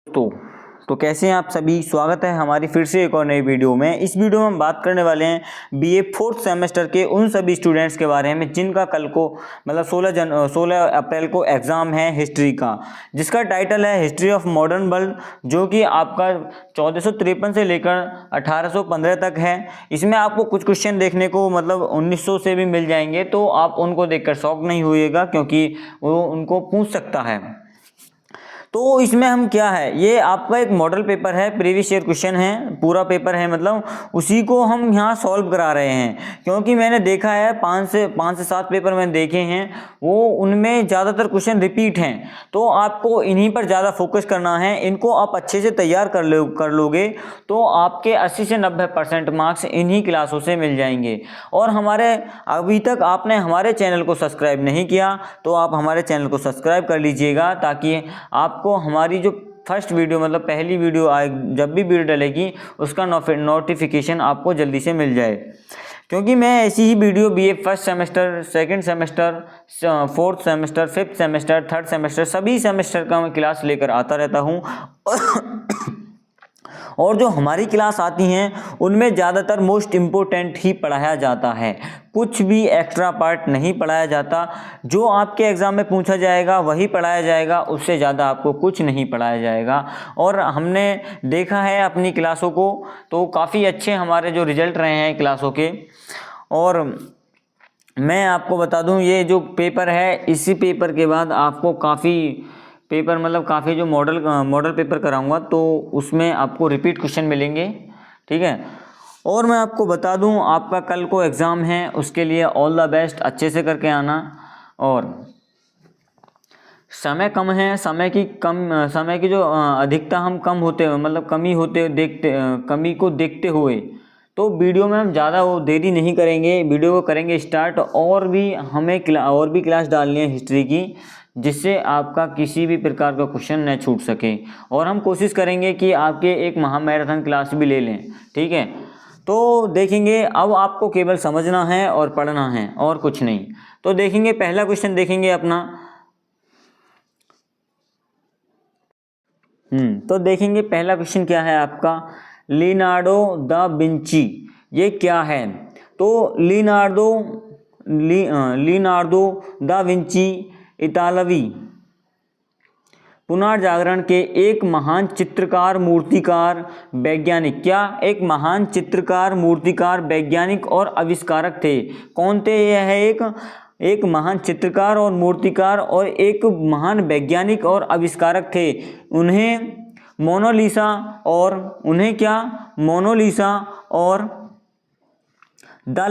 तो कैसे हैं आप सभी। स्वागत है हमारी फिर से एक और नई वीडियो में। इस वीडियो में हम बात करने वाले हैं बीए 4th सेमेस्टर के उन सभी स्टूडेंट्स के बारे में जिनका कल को मतलब 16 अप्रैल को एग्ज़ाम है हिस्ट्री का, जिसका टाइटल है हिस्ट्री ऑफ मॉडर्न वर्ल्ड, जो कि आपका 1453 से लेकर 1815 तक है। इसमें आपको कुछ क्वेश्चन देखने को मतलब 1900 से भी मिल जाएंगे, तो आप उनको देखकर शॉक नहीं होइएगा क्योंकि वो उनको पूछ सकता है। तो इसमें हम क्या है, ये आपका एक मॉडल पेपर है, प्रीवियस ईयर क्वेश्चन है, पूरा पेपर है, मतलब उसी को हम यहाँ सॉल्व करा रहे हैं। क्योंकि मैंने देखा है 5 से 7 पेपर मैंने देखे हैं, वो उनमें ज़्यादातर क्वेश्चन रिपीट हैं। तो आपको इन्हीं पर ज़्यादा फोकस करना है। इनको आप अच्छे से तैयार कर लोगे तो आपके 80 से 90% मार्क्स इन्हीं क्लासों से मिल जाएंगे। और अभी तक आपने हमारे चैनल को सब्सक्राइब नहीं किया तो आप हमारे चैनल को सब्सक्राइब कर लीजिएगा, ताकि आपको हमारी जो फर्स्ट वीडियो मतलब पहली वीडियो आए, जब भी वीडियो डलेगी उसका नोटिफिकेशन आपको जल्दी से मिल जाए। क्योंकि मैं ऐसी ही video BA 1st semester, 2nd semester, 4th semester, 5th semester, 3rd semester सभी सेमेस्टर का मैं क्लास लेकर आता रहता हूँ। और जो हमारी क्लास आती हैं उनमें ज़्यादातर मोस्ट इम्पोर्टेंट ही पढ़ाया जाता है, कुछ भी एक्स्ट्रा पार्ट नहीं पढ़ाया जाता। जो आपके एग्ज़ाम में पूछा जाएगा वही पढ़ाया जाएगा, उससे ज़्यादा आपको कुछ नहीं पढ़ाया जाएगा। और हमने देखा है अपनी क्लासों को, तो काफ़ी अच्छे हमारे जो रिजल्ट रहे हैं क्लासों के। और मैं आपको बता दूं, ये जो पेपर है, इसी पेपर के बाद आपको काफ़ी जो मॉडल पेपर कराऊंगा तो उसमें आपको रिपीट क्वेश्चन मिलेंगे, ठीक है। और मैं आपको बता दूं, आपका कल को एग्ज़ाम है, उसके लिए ऑल द बेस्ट, अच्छे से करके आना। और समय कम है, समय की जो अधिकता हम कमी को देखते हुए तो वीडियो में हम ज़्यादा देरी नहीं करेंगे, वीडियो को करेंगे स्टार्ट। और भी क्लास डालनी है हिस्ट्री की, जिससे आपका किसी भी प्रकार का क्वेश्चन न छूट सके। और हम कोशिश करेंगे कि आपके एक महामैराथन क्लास भी ले लें, ठीक है। तो देखेंगे, अब आपको केवल समझना है और पढ़ना है और कुछ नहीं। तो देखेंगे, पहला क्वेश्चन देखेंगे अपना। तो देखेंगे पहला क्वेश्चन क्या है आपका, लियोनार्डो दा विंची ये क्या है। तो लियोनार्डो दा विंची इतालवी पुनर्जागरण के एक महान चित्रकार, मूर्तिकार, वैज्ञानिक, क्या एक महान चित्रकार, मूर्तिकार, वैज्ञानिक और आविष्कारक थे। कौन थे यह? एक महान चित्रकार और मूर्तिकार और एक महान वैज्ञानिक और आविष्कारक थे। उन्हें मोनालिसा और द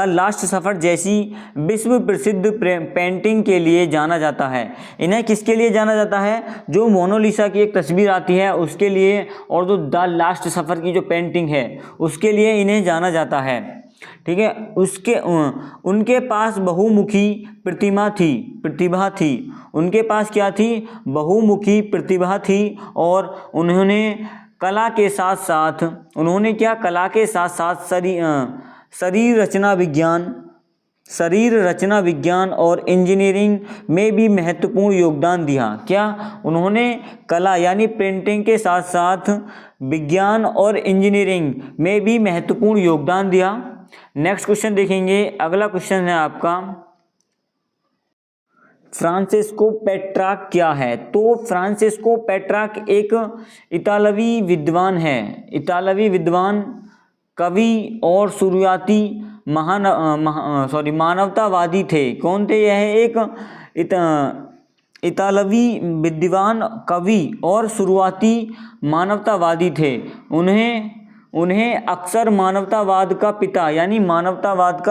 लास्ट सफ़र जैसी विश्व प्रसिद्ध पेंटिंग के लिए जाना जाता है। इन्हें किसके लिए जाना जाता है? जो मोनालिसा की एक तस्वीर आती है उसके लिए, और जो द लास्ट सफ़र की जो पेंटिंग है उसके लिए इन्हें जाना जाता है, ठीक है। उनके पास बहुमुखी प्रतिभा थी। उनके पास क्या थी? बहुमुखी प्रतिभा थी। और उन्होंने कला के साथ साथ शरीर रचना विज्ञान और इंजीनियरिंग में भी महत्वपूर्ण योगदान दिया। क्या? उन्होंने कला यानी पेंटिंग के साथ साथ विज्ञान और इंजीनियरिंग में भी महत्वपूर्ण योगदान दिया। नेक्स्ट क्वेश्चन देखेंगे, अगला क्वेश्चन है आपका, फ्रांसेस्को पेट्रार्क क्या है। तो फ्रांसेस्को पेट्रार्क एक इतालवी विद्वान, कवि और शुरुआती मानवतावादी थे। कौन थे यह? एक इतालवी विद्वान, कवि और शुरुआती मानवतावादी थे। उन्हें अक्सर मानवतावाद का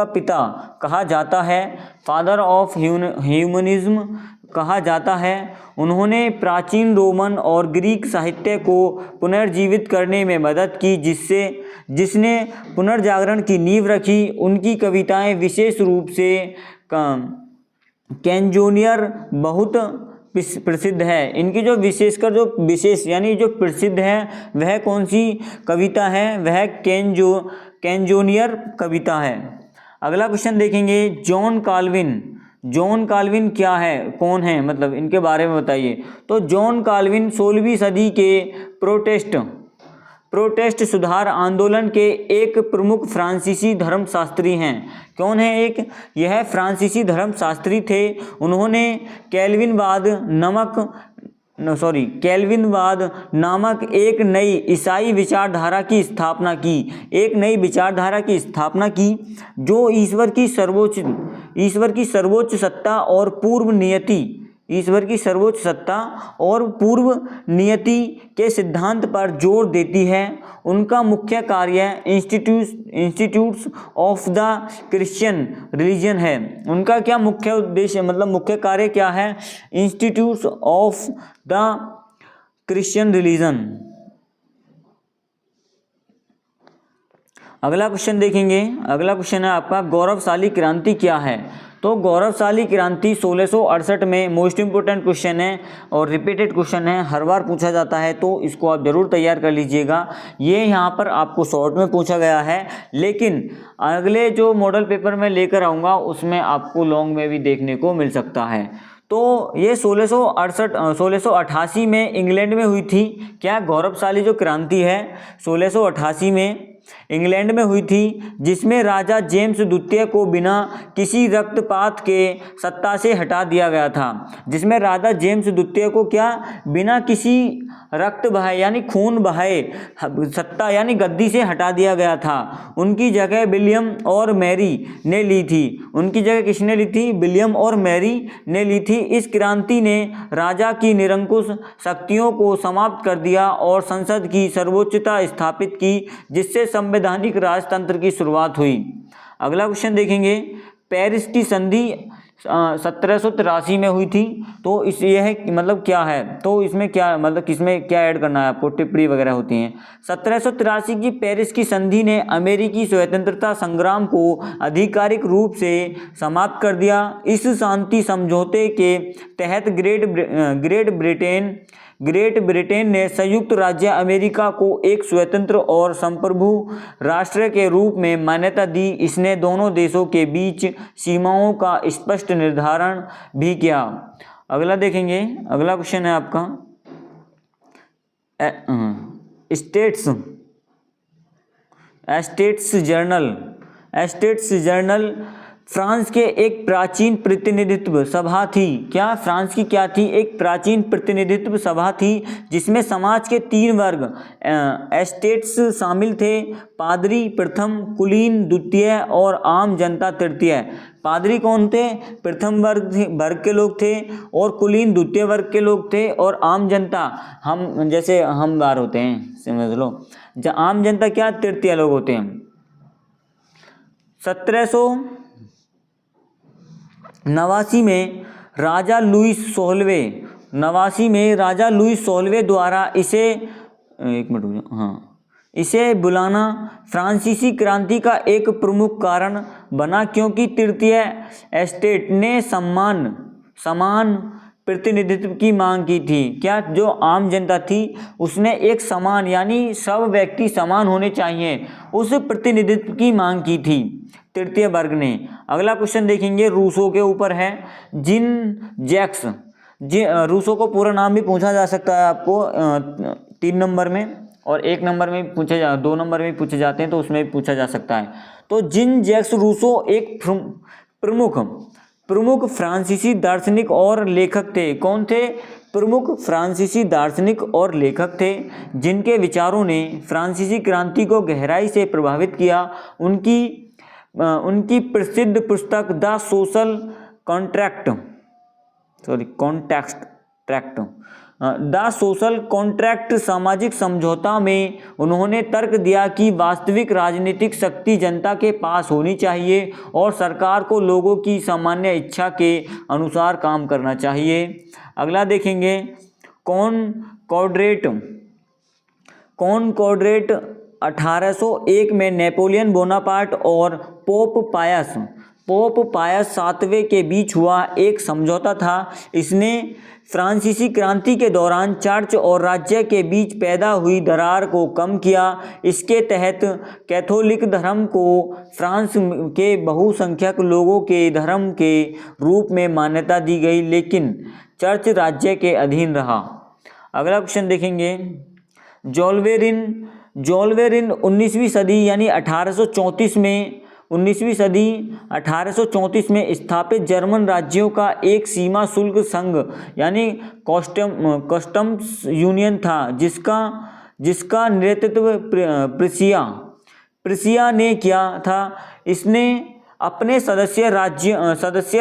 पिता कहा जाता है, फादर ऑफ ह्यूमनिज्म कहा जाता है। उन्होंने प्राचीन रोमन और ग्रीक साहित्य को पुनर्जीवित करने में मदद की, जिसने पुनर्जागरण की नींव रखी। उनकी कविताएं विशेष रूप से कैंजोनियर बहुत प्रसिद्ध है। इनकी जो विशेष यानी जो प्रसिद्ध है वह कौन सी कविता है? वह कैंजोनियर कविता है। अगला क्वेश्चन देखेंगे, जॉन जॉन काल्विन क्या है, कौन है, मतलब इनके बारे में बताइए। तो जॉन काल्विन 16वीं सदी के प्रोटेस्ट सुधार आंदोलन के एक प्रमुख फ्रांसीसी धर्मशास्त्री हैं। कौन है एक, यह फ्रांसीसी धर्मशास्त्री थे। उन्होंने कैल्विनवाद नामक एक नई ईसाई विचारधारा की स्थापना की, जो ईश्वर की सर्वोच्च सत्ता और पूर्व नियति के सिद्धांत पर जोर देती है। उनका मुख्य कार्य institutes of the Christian religion है। उनका क्या मुख्य उद्देश्य, मतलब मुख्य कार्य क्या है, institutes of the Christian religion. अगला क्वेश्चन देखेंगे। अगला क्वेश्चन है आपका, गौरवशाली क्रांति क्या है। तो गौरवशाली क्रांति 1668 में मोस्ट इंपोर्टेंट क्वेश्चन है और रिपीटेड क्वेश्चन है, हर बार पूछा जाता है, तो इसको आप जरूर तैयार कर लीजिएगा। ये यहाँ पर आपको शॉर्ट में पूछा गया है, लेकिन अगले जो मॉडल पेपर में लेकर आऊँगा उसमें आपको लॉन्ग में भी देखने को मिल सकता है। तो ये 1688 में इंग्लैंड में हुई थी। क्या गौरवशाली जो क्रांति है 1688 में इंग्लैंड में हुई थी, जिसमें राजा जेम्स द्वितीय को बिना किसी रक्तपात के सत्ता से हटा दिया गया था। जिसमें राजा जेम्स द्वितीय को क्या, बिना किसी रक्त बहाए यानी खून बहाए सत्ता यानी गद्दी से हटा दिया गया था। उनकी जगह विलियम और मैरी ने ली थी। उनकी जगह किसने ली थी, विलियम और मैरी ने ली थी। इस क्रांति ने राजा की निरंकुश शक्तियों को समाप्त कर दिया और संसद की सर्वोच्चता स्थापित की, जिससे संवैधानिक राजतंत्र की शुरुआत हुई। अगला क्वेश्चन देखेंगे, पेरिस की संधि 1783 में हुई थी। तो इस ये है मतलब क्या है, तो इसमें क्या मतलब किसमें क्या ऐड करना है आपको, टिप्पणी वगैरह होती हैं। 1783 की पेरिस की संधि ने अमेरिकी स्वतंत्रता संग्राम को आधिकारिक रूप से समाप्त कर दिया। इस शांति समझौते के तहत ग्रेट ब्रिटेन ने संयुक्त राज्य अमेरिका को एक स्वतंत्र और संप्रभु राष्ट्र के रूप में मान्यता दी। इसने दोनों देशों के बीच सीमाओं का स्पष्ट निर्धारण भी किया। अगला देखेंगे। अगला क्वेश्चन है आपका, स्टेट्स जर्नल फ्रांस के एक प्राचीन प्रतिनिधित्व सभा थी। क्या फ्रांस की क्या थी, एक प्राचीन प्रतिनिधित्व सभा थी, जिसमें समाज के 3 वर्ग एस्टेट्स शामिल थे, पादरी प्रथम, कुलीन द्वितीय और आम जनता तृतीय। पादरी कौन थे, प्रथम वर्ग के लोग थे, और कुलीन द्वितीय वर्ग के लोग थे, और आम जनता हम जैसे हम बार होते हैं, समझ लो। आम जनता क्या, तृतीय लोग होते हैं। 1789 में राजा लुईस 16वें द्वारा इसे बुलाना फ्रांसीसी क्रांति का एक प्रमुख कारण बना, क्योंकि तृतीय एस्टेट ने समान प्रतिनिधित्व की मांग की थी। क्या, जो आम जनता थी उसने एक समान यानी सब व्यक्ति समान होने चाहिए, उस प्रतिनिधित्व की मांग की थी तृतीय वर्ग ने। अगला क्वेश्चन देखेंगे, रूसो के ऊपर है। रूसो को पूरा नाम भी पूछा जा सकता है आपको 3 नंबर में, और 1 नंबर में 2 नंबर में पूछे जाते हैं, तो उसमें भी पूछा जा सकता है। तो जीन जैक्स रूसो एक प्रमुख फ्रांसीसी दार्शनिक और लेखक थे। कौन थे, प्रमुख फ्रांसीसी दार्शनिक और लेखक थे, जिनके विचारों ने फ्रांसीसी क्रांति को गहराई से प्रभावित किया। उनकी प्रसिद्ध पुस्तक द सोशल कॉन्ट्रैक्ट सामाजिक समझौता में उन्होंने तर्क दिया कि वास्तविक राजनीतिक शक्ति जनता के पास होनी चाहिए और सरकार को लोगों की सामान्य इच्छा के अनुसार काम करना चाहिए। अगला देखेंगे, कॉनकॉर्डेट 1801 में नेपोलियन बोनापार्ट और पोप पायस पोप पायस सातवें के बीच हुआ एक समझौता था। इसने फ्रांसीसी क्रांति के दौरान चर्च और राज्य के बीच पैदा हुई दरार को कम किया। इसके तहत कैथोलिक धर्म को फ्रांस के बहुसंख्यक लोगों के धर्म के रूप में मान्यता दी गई, लेकिन चर्च राज्य के अधीन रहा। अगला क्वेश्चन देखेंगे, जोल्वेरिन 19वीं सदी यानी 1834 में स्थापित जर्मन राज्यों का एक सीमा शुल्क संघ यानी कस्टम्स यूनियन था, जिसका नेतृत्व प्रुसिया ने किया था। इसने अपने सदस्य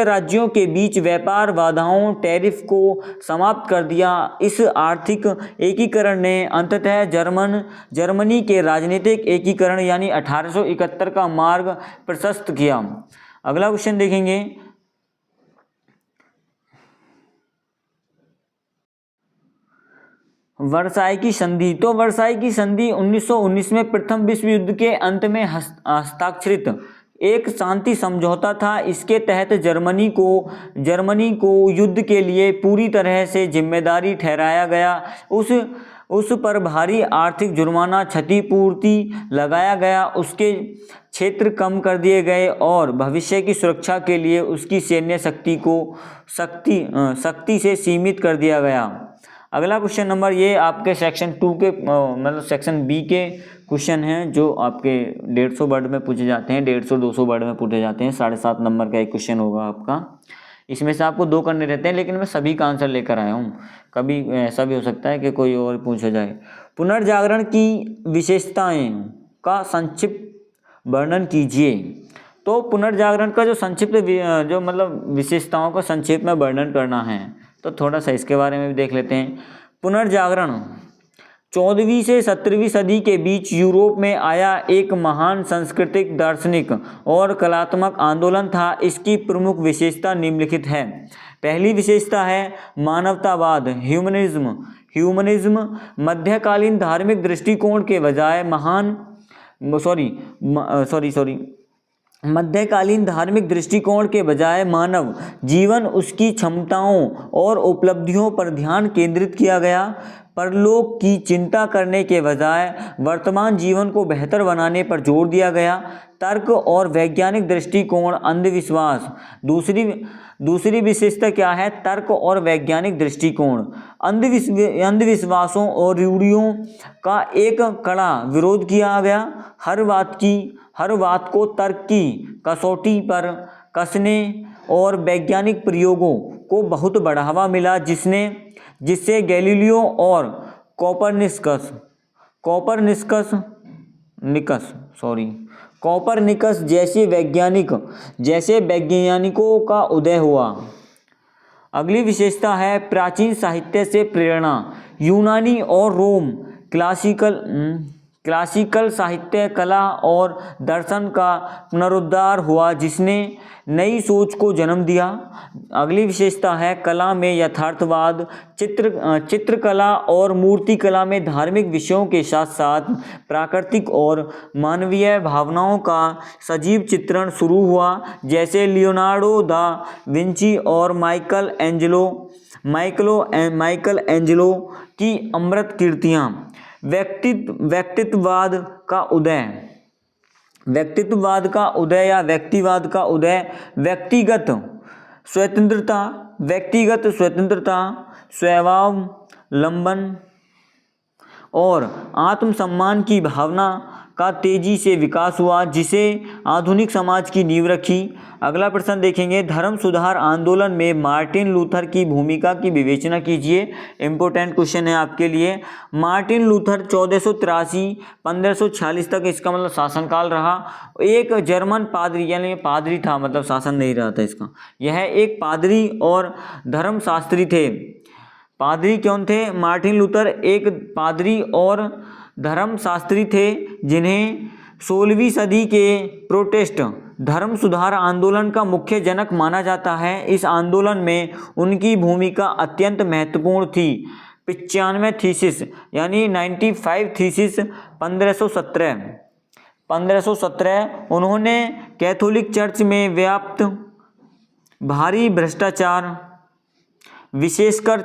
राज्यों के बीच व्यापार बाधाओं टैरिफ को समाप्त कर दिया। इस आर्थिक एकीकरण ने अंततः जर्मनी के राजनीतिक एकीकरण यानी 1871 का मार्ग प्रशस्त किया। अगला क्वेश्चन देखेंगे, वर्साई की संधि। तो वर्साई की संधि 1919 में प्रथम विश्व युद्ध के अंत में हस्ताक्षरित एक शांति समझौता था। इसके तहत जर्मनी को युद्ध के लिए पूरी तरह से जिम्मेदारी ठहराया गया। उस पर भारी आर्थिक जुर्माना क्षतिपूर्ति लगाया गया, उसके क्षेत्र कम कर दिए गए और भविष्य की सुरक्षा के लिए उसकी सैन्य शक्ति को सख्ती से सीमित कर दिया गया। अगला क्वेश्चन नंबर, ये आपके सेक्शन 2 के मतलब सेक्शन बी के क्वेश्चन हैं जो आपके 150 वर्ड में पूछे जाते हैं, 150-200 वर्ड में पूछे जाते हैं। 7.5 नंबर का एक क्वेश्चन होगा आपका। इसमें से आपको 2 करने रहते हैं, लेकिन मैं सभी का आंसर लेकर आया हूँ। कभी ऐसा भी हो सकता है कि कोई और पूछा जाए। पुनर्जागरण की विशेषताएं का संक्षिप्त वर्णन कीजिए। तो पुनर्जागरण का जो संक्षिप्त जो मतलब विशेषताओं का संक्षेप में वर्णन करना है, तो थोड़ा सा इसके बारे में भी देख लेते हैं। पुनर्जागरण 14वीं से 17वीं सदी के बीच यूरोप में आया एक महान सांस्कृतिक, दार्शनिक और कलात्मक आंदोलन था। इसकी प्रमुख विशेषता निम्नलिखित है। पहली विशेषता है मानवतावाद, ह्यूमनिज्म। मध्यकालीन धार्मिक दृष्टिकोण के बजाय मध्यकालीन धार्मिक दृष्टिकोण के बजाय मानव जीवन, उसकी क्षमताओं और उपलब्धियों पर ध्यान केंद्रित किया गया। परलोक की चिंता करने के बजाय वर्तमान जीवन को बेहतर बनाने पर जोर दिया गया। तर्क और वैज्ञानिक दृष्टिकोण, अंधविश्वास। दूसरी विशेषता क्या है? तर्क और वैज्ञानिक दृष्टिकोण। अंधविश्वासों और रूढ़ियों का एक कड़ा विरोध किया गया। हर बात को तर्क की कसौटी पर कसने और वैज्ञानिक प्रयोगों को बहुत बढ़ावा मिला, जिससे गैलीलियो और कोपरनिकस जैसे वैज्ञानिकों का उदय हुआ। अगली विशेषता है प्राचीन साहित्य से प्रेरणा। यूनानी और रोम क्लासिकल साहित्य, कला और दर्शन का पुनरुद्धार हुआ, जिसने नई सोच को जन्म दिया। अगली विशेषता है कला में यथार्थवाद। चित्रकला और मूर्तिकला में धार्मिक विषयों के साथ साथ प्राकृतिक और मानवीय भावनाओं का सजीव चित्रण शुरू हुआ, जैसे लियोनार्डो दा विंची और माइकल एंजेलो की अमृत कीर्तियाँ। व्यक्तिवाद का उदय या व्यक्तिवाद का उदय। व्यक्तिगत स्वतंत्रता, स्वावलंबन और आत्मसम्मान की भावना का तेजी से विकास हुआ, जिसे आधुनिक समाज की नींव रखी। अगला प्रश्न देखेंगे, धर्म सुधार आंदोलन में मार्टिन लूथर की भूमिका की विवेचना कीजिए। इम्पोर्टेंट क्वेश्चन है आपके लिए। मार्टिन लूथर 1483-1546 तक इसका मतलब शासनकाल रहा। एक जर्मन पादरी, यानी पादरी था, मतलब शासन नहीं रहा था इसका। यह एक पादरी और धर्मशास्त्री थे। पादरी कौन थे? मार्टिन लूथर एक पादरी और धर्मशास्त्री थे, जिन्हें 16वीं सदी के प्रोटेस्ट धर्म सुधार आंदोलन का मुख्य जनक माना जाता है। इस आंदोलन में उनकी भूमिका अत्यंत महत्वपूर्ण थी। 95 थीसिस यानी 95 थीसिस 1517 1517 उन्होंने कैथोलिक चर्च में व्याप्त भारी भ्रष्टाचार, विशेषकर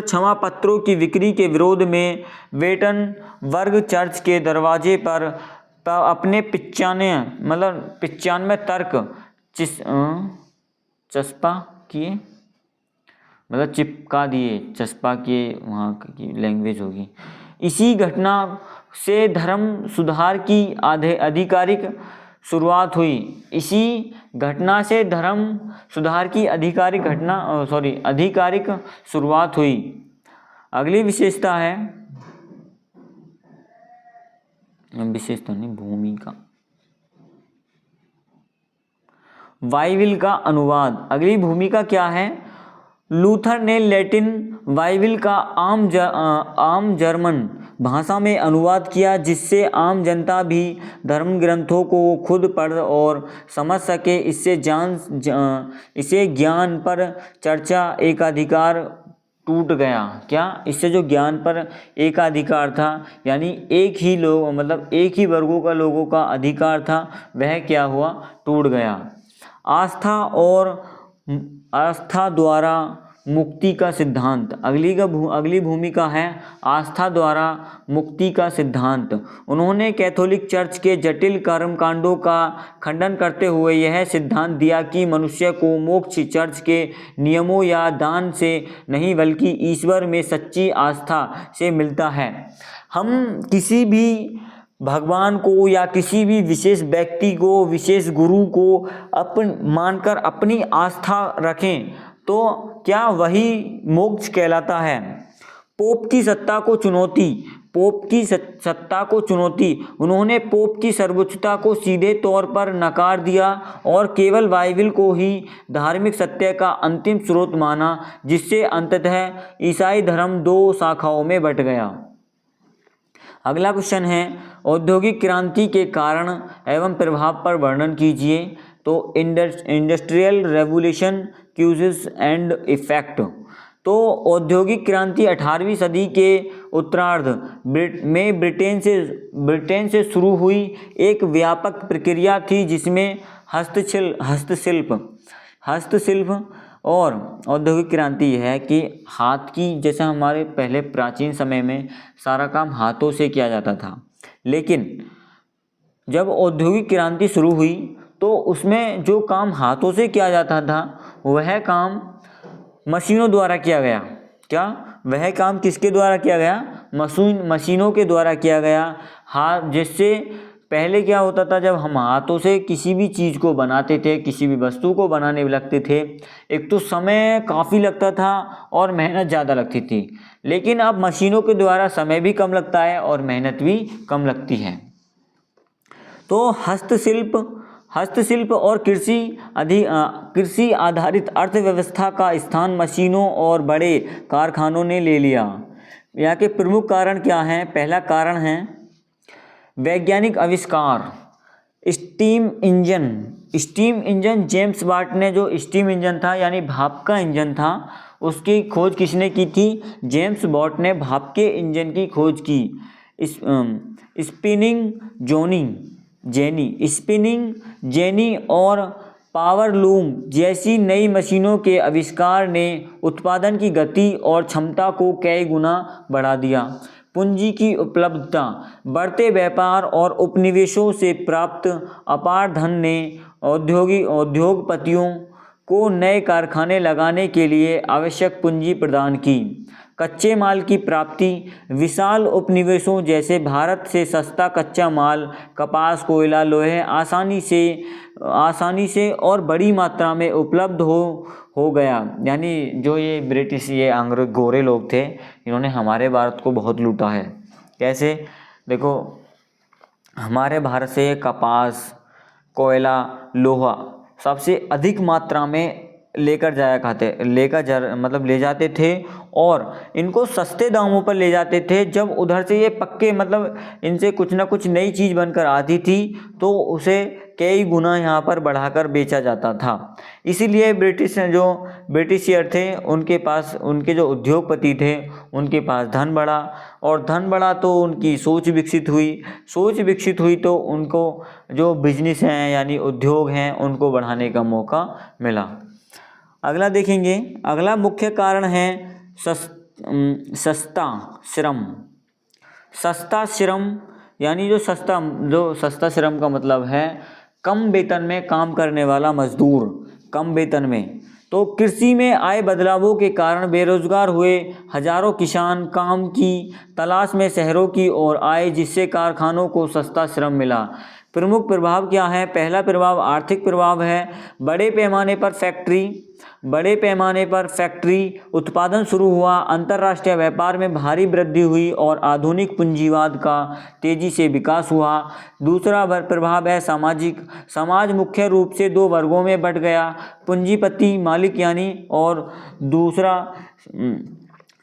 क्षमा पत्रों की बिक्री के विरोध में वेटनबर्ग चर्च के दरवाजे पर अपने 95 तर्क चस्पा किए, मतलब चिपका दिए, चस्पा किए, वहाँ की लैंग्वेज होगी। इसी घटना से धर्म सुधार की आधिकारिक शुरुआत हुई। इसी घटना से धर्म सुधार की आधिकारिक शुरुआत हुई। अगली विशेषता है, विशेषता नहीं, भूमिका, बाइबिल का अनुवाद। अगली भूमिका क्या है? लूथर ने लैटिन बाइबिल का आम जर्मन भाषा में अनुवाद किया, जिससे आम जनता भी धर्म ग्रंथों को खुद पढ़ और समझ सके। इससे ज्ञान पर चर्चा एकाधिकार टूट गया। क्या? इससे जो ज्ञान पर एकाधिकार था, यानी एक ही वर्गों का लोगों का अधिकार था, वह क्या हुआ? टूट गया। आस्था द्वारा मुक्ति का सिद्धांत। अगली भूमिका है आस्था द्वारा मुक्ति का सिद्धांत। उन्होंने कैथोलिक चर्च के जटिल कर्मकांडों का खंडन करते हुए यह सिद्धांत दिया कि मनुष्य को मोक्ष चर्च के नियमों या दान से नहीं, बल्कि ईश्वर में सच्ची आस्था से मिलता है। हम किसी भी भगवान को या किसी भी विशेष व्यक्ति को, विशेष गुरु को मानकर अपनी आस्था रखें तो क्या वही मोक्ष कहलाता है। पोप की सत्ता को चुनौती। उन्होंने पोप की सर्वोच्चता को सीधे तौर पर नकार दिया और केवल बाइबिल को ही धार्मिक सत्य का अंतिम स्रोत माना, जिससे अंततः ईसाई धर्म 2 शाखाओं में बंट गया। अगला क्वेश्चन है, औद्योगिक क्रांति के कारण एवं प्रभाव पर वर्णन कीजिए। तो इंडस्ट्रियल रेवोल्यूशन, क्यूजेस एंड इफेक्ट। तो औद्योगिक क्रांति 18वीं सदी के उत्तरार्ध में ब्रिटेन से शुरू हुई एक व्यापक प्रक्रिया थी, जिसमें हस्तशिल्प और औद्योगिक क्रांति यह है कि हाथ की, जैसे हमारे पहले प्राचीन समय में सारा काम हाथों से किया जाता था, लेकिन जब औद्योगिक क्रांति शुरू हुई तो उसमें जो काम हाथों से किया जाता था वह काम मशीनों द्वारा किया गया। क्या? वह काम किसके द्वारा किया गया? मशीनों के द्वारा किया गया। जिससे पहले क्या होता था, जब हम हाथों से किसी भी चीज़ को बनाते थे, किसी भी वस्तु को बनाने लगते थे, एक तो समय काफ़ी लगता था और मेहनत ज़्यादा लगती थी, लेकिन अब मशीनों के द्वारा समय भी कम लगता है और मेहनत भी कम लगती है। तो हस्तशिल्प और कृषि आधारित अर्थव्यवस्था का स्थान मशीनों और बड़े कारखानों ने ले लिया। यहाँ के प्रमुख कारण क्या हैं? पहला कारण है वैज्ञानिक आविष्कार, स्टीम इंजन। जेम्स वाट ने जो स्टीम इंजन था, यानी भाप का इंजन था, उसकी खोज किसने की थी? जेम्स वाट ने भाप के इंजन की खोज की। स्पिनिंग जेनी और पावर लूम जैसी नई मशीनों के आविष्कार ने उत्पादन की गति और क्षमता को कई गुना बढ़ा दिया। पूंजी की उपलब्धता, बढ़ते व्यापार और उपनिवेशों से प्राप्त अपार धन ने उद्योगपतियों को नए कारखाने लगाने के लिए आवश्यक पूंजी प्रदान की। कच्चे माल की प्राप्ति, विशाल उपनिवेशों जैसे भारत से सस्ता कच्चा माल, कपास, कोयला, लोहे आसानी से और बड़ी मात्रा में उपलब्ध हो गया। यानी जो ये ब्रिटिश, ये अंग्रेज गोरे लोग थे, इन्होंने हमारे भारत को बहुत लूटा है। कैसे? देखो, हमारे भारत से कपास, कोयला, लोहा सबसे अधिक मात्रा में मतलब ले जाते थे और इनको सस्ते दामों पर ले जाते थे। जब उधर से ये पक्के मतलब इनसे कुछ ना कुछ नई चीज़ बनकर आती थी तो उसे कई गुना यहाँ पर बढ़ाकर बेचा जाता था। इसीलिए ब्रिटिशियर थे उनके पास, उनके जो उद्योगपति थे उनके पास धन बढ़ा, और धन बढ़ा तो उनकी सोच विकसित हुई तो उनको जो बिजनेस हैं यानी उद्योग हैं उनको बढ़ाने का मौका मिला। अगला देखेंगे, अगला मुख्य कारण है सस्ता श्रम यानी जो सस्ता श्रम का मतलब है कम वेतन में काम करने वाला मजदूर, कम वेतन में। तो कृषि में आए बदलावों के कारण बेरोजगार हुए हजारों किसान काम की तलाश में शहरों की ओर आए, जिससे कारखानों को सस्ता श्रम मिला। प्रमुख प्रभाव क्या है? पहला प्रभाव आर्थिक प्रभाव है। बड़े पैमाने पर फैक्ट्री उत्पादन शुरू हुआ, अंतर्राष्ट्रीय व्यापार में भारी वृद्धि हुई और आधुनिक पूंजीवाद का तेजी से विकास हुआ। दूसरा प्रभाव है सामाजिक। समाज मुख्य रूप से दो वर्गों में बंट गया, पूंजीपति मालिक यानी और दूसरा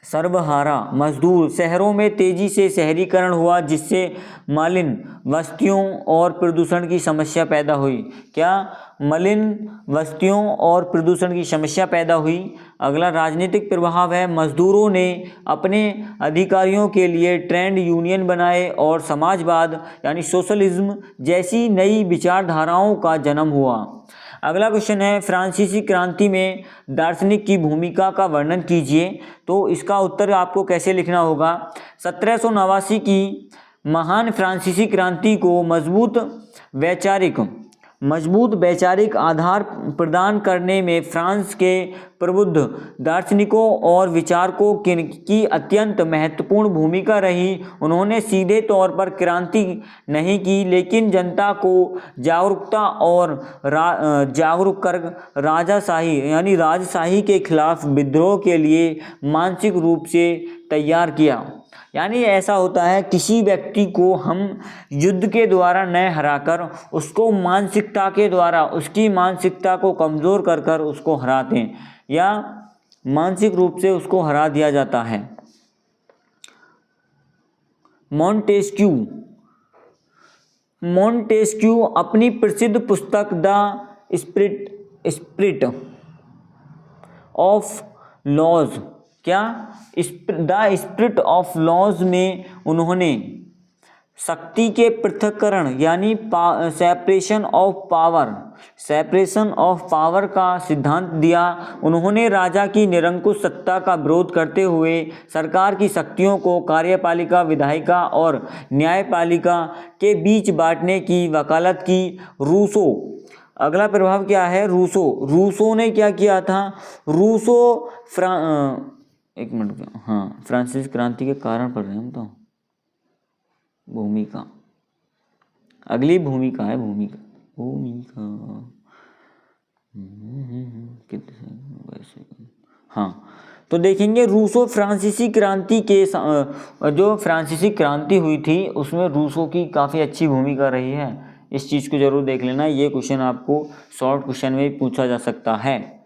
सर्वहारा मजदूर। शहरों में तेजी से शहरीकरण हुआ, जिससे मलिन बस्तियों और प्रदूषण की समस्या पैदा हुई। क्या? मलिन बस्तियों और प्रदूषण की समस्या पैदा हुई। अगला राजनीतिक प्रभाव है, मजदूरों ने अपने अधिकारियों के लिए ट्रेड यूनियन बनाए और समाजवाद यानी सोशलिज्म जैसी नई विचारधाराओं का जन्म हुआ। अगला क्वेश्चन है, फ्रांसीसी क्रांति में दार्शनिक की भूमिका का वर्णन कीजिए। तो इसका उत्तर आपको कैसे लिखना होगा? 1789 की महान फ्रांसीसी क्रांति को मजबूत वैचारिक आधार प्रदान करने में फ्रांस के प्रबुद्ध दार्शनिकों और विचारकों की अत्यंत महत्वपूर्ण भूमिका रही। उन्होंने सीधे तौर पर क्रांति नहीं की, लेकिन जनता को जागरूक कर राजशाही के खिलाफ विद्रोह के लिए मानसिक रूप से तैयार किया। यानी ऐसा होता है, किसी व्यक्ति को हम युद्ध के द्वारा न हराकर उसको मानसिकता के द्वारा उसकी मानसिकता को कमज़ोर कर उसको हराते हैं या मानसिक रूप से उसको हरा दिया जाता है। मॉन्टेस्क्यू अपनी प्रसिद्ध पुस्तक the spirit of laws the spirit of laws में उन्होंने शक्ति के पृथक्करण यानी सेपरेशन ऑफ पावर का सिद्धांत दिया। उन्होंने राजा की निरंकुश सत्ता का विरोध करते हुए सरकार की शक्तियों को कार्यपालिका, विधायिका और न्यायपालिका के बीच बांटने की वकालत की। रूसो, अगला प्रभाव क्या है? रूसो ने क्या किया था? फ्रांसीसी क्रांति के कारण पढ़ रहे हैं हम तो। भूमिका, अगली भूमिका है भूमिका तो देखेंगे रूसो फ्रांसीसी क्रांति के जो फ्रांसीसी क्रांति हुई थी उसमें रूसो की काफ़ी अच्छी भूमिका रही है। इस चीज़ को जरूर देख लेना, ये क्वेश्चन आपको शॉर्ट क्वेश्चन में पूछा जा सकता है।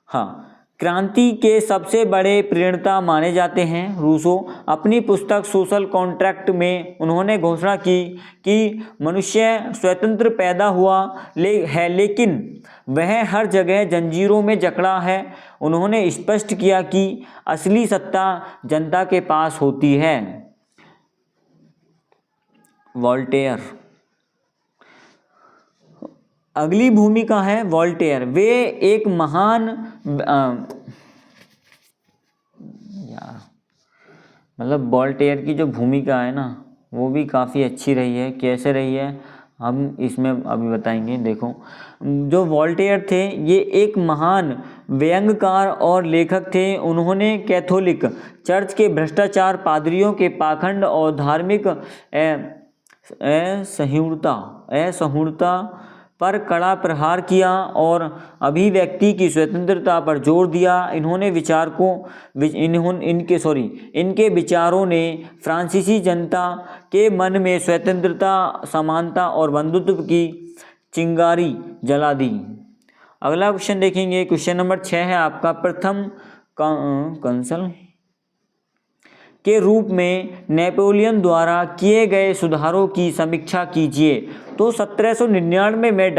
हाँ, क्रांति के सबसे बड़े प्रणेता माने जाते हैं रूसो। अपनी पुस्तक सोशल कॉन्ट्रैक्ट में उन्होंने घोषणा की कि मनुष्य स्वतंत्र पैदा हुआ है, लेकिन वह हर जगह जंजीरों में जकड़ा है। उन्होंने स्पष्ट किया कि असली सत्ता जनता के पास होती है। वोल्टेयर, अगली भूमिका है वोल्टेयर। वे एक महान मतलब वोल्टेयर की जो भूमिका है ना वो भी काफ़ी अच्छी रही है। कैसे रही है हम इसमें अभी बताएंगे। देखो, जो वोल्टेयर थे ये एक महान व्यंग्यकार और लेखक थे। उन्होंने कैथोलिक चर्च के भ्रष्टाचार, पादरियों के पाखंड और धार्मिक असहिष्णुता पर कड़ा प्रहार किया और अभिव्यक्ति की स्वतंत्रता पर जोर दिया। इनके विचारों ने फ्रांसीसी जनता के मन में स्वतंत्रता, समानता और बंधुत्व की चिंगारी जला दी। अगला क्वेश्चन देखेंगे, क्वेश्चन नंबर 6 है आपका, प्रथम कंसल के रूप में नेपोलियन द्वारा किए गए सुधारों की समीक्षा कीजिए। तो 1799 में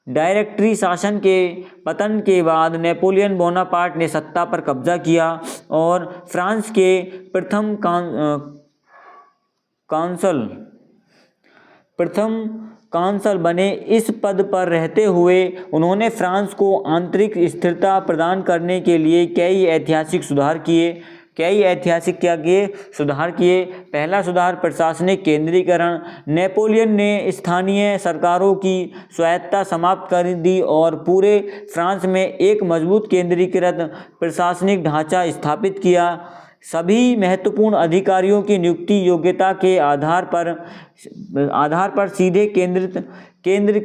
डायरेक्टरी शासन के पतन के बाद नेपोलियन बोनापार्ट ने सत्ता पर कब्जा किया और फ्रांस के प्रथम कांसल बने। इस पद पर रहते हुए उन्होंने फ्रांस को आंतरिक स्थिरता प्रदान करने के लिए कई ऐतिहासिक सुधार किए। पहला सुधार प्रशासनिक केंद्रीकरण। नेपोलियन ने स्थानीय सरकारों की स्वायत्तता समाप्त कर दी और पूरे फ्रांस में एक मजबूत केंद्रीकृत प्रशासनिक ढांचा स्थापित किया। सभी महत्वपूर्ण अधिकारियों की नियुक्ति योग्यता के आधार पर सीधे केंद्र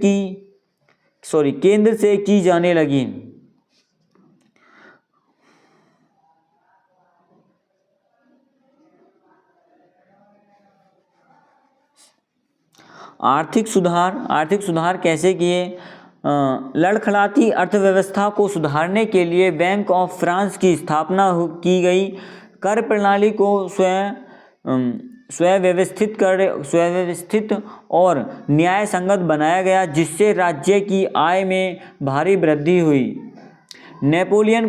से की जाने लगी। आर्थिक सुधार कैसे किए? लड़खड़ाती अर्थव्यवस्था को सुधारने के लिए बैंक ऑफ फ्रांस की स्थापना की गई। कर प्रणाली को स्वव्यवस्थित और न्याय संगत बनाया गया, जिससे राज्य की आय में भारी वृद्धि हुई। नेपोलियन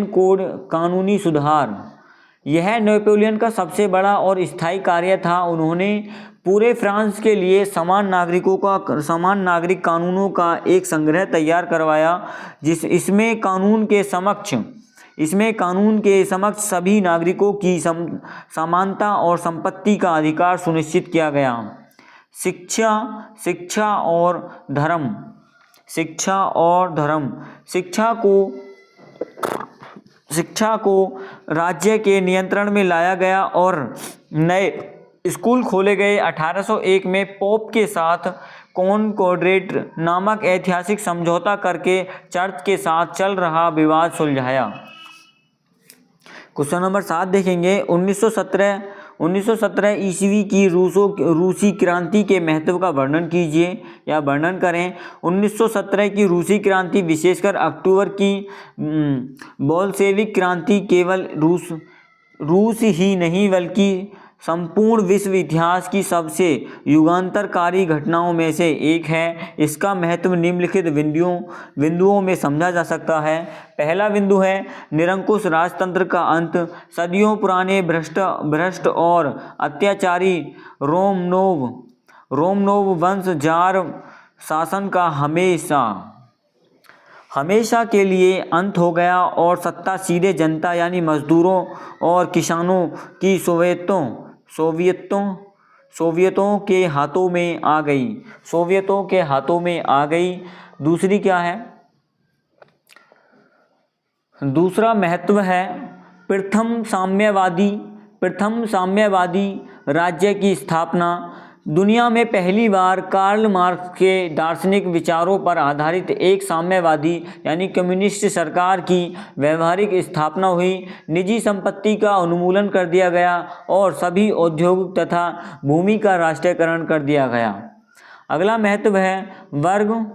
कोड कानूनी सुधार, यह नेपोलियन का सबसे बड़ा और स्थायी कार्य था। उन्होंने पूरे फ्रांस के लिए समान नागरिक कानूनों का एक संग्रह तैयार करवाया, इसमें कानून के समक्ष सभी नागरिकों की समानता और संपत्ति का अधिकार सुनिश्चित किया गया। शिक्षा और धर्म। शिक्षा को राज्य के नियंत्रण में लाया गया और नए स्कूल खोले गए। 1801 में पोप के साथ कॉनकॉर्डेट नामक ऐतिहासिक समझौता करके चर्च के साथ चल रहा विवाद सुलझाया। क्वेश्चन नंबर 7 देखेंगे, 1917 ईस्वी की रूसी क्रांति के महत्व का वर्णन कीजिए या वर्णन करें। 1917 की रूसी क्रांति, विशेषकर अक्टूबर की बोल्शेविक क्रांति, केवल रूस ही नहीं बल्कि संपूर्ण विश्व इतिहास की सबसे युगांतरकारी घटनाओं में से एक है। इसका महत्व निम्नलिखित बिंदुओं में समझा जा सकता है। पहला बिंदु है निरंकुश राजतंत्र का अंत। सदियों पुराने भ्रष्ट और अत्याचारी रोमनोव वंश जार शासन का हमेशा के लिए अंत हो गया और सत्ता सीधे जनता यानी मजदूरों और किसानों की सोवियतों के हाथों में आ गई। दूसरी क्या है? दूसरा महत्व है प्रथम साम्यवादी राज्य की स्थापना। दुनिया में पहली बार कार्ल मार्क्स के दार्शनिक विचारों पर आधारित एक साम्यवादी यानी कम्युनिस्ट सरकार की व्यवहारिक स्थापना हुई। निजी संपत्ति का उन्मूलन कर दिया गया और सभी औद्योगिक तथा भूमि का राष्ट्रीयकरण कर दिया गया। अगला महत्व है वर्ग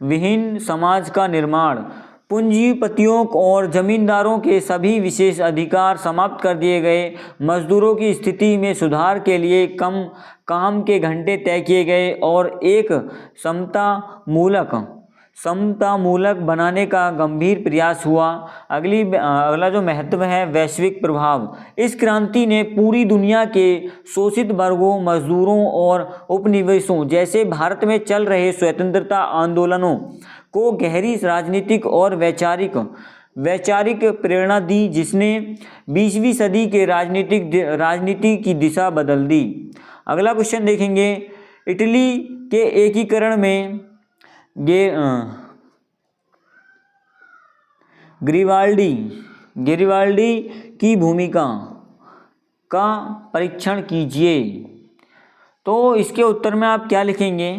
विहीन समाज का निर्माण। पूंजीपतियों और जमींदारों के सभी विशेष अधिकार समाप्त कर दिए गए। मजदूरों की स्थिति में सुधार के लिए कम काम के घंटे तय किए गए और एक समतामूलक बनाने का गंभीर प्रयास हुआ। अगला जो महत्व है वैश्विक प्रभाव। इस क्रांति ने पूरी दुनिया के शोषित वर्गों, मजदूरों और उपनिवेशों जैसे भारत में चल रहे स्वतंत्रता आंदोलनों को गहरी राजनीतिक और वैचारिक प्रेरणा दी, जिसने 20वीं सदी के राजनीति की दिशा बदल दी। अगला क्वेश्चन देखेंगे, इटली के एकीकरण में गैरिबाल्डी की भूमिका का परीक्षण कीजिए। तो इसके उत्तर में आप क्या लिखेंगे?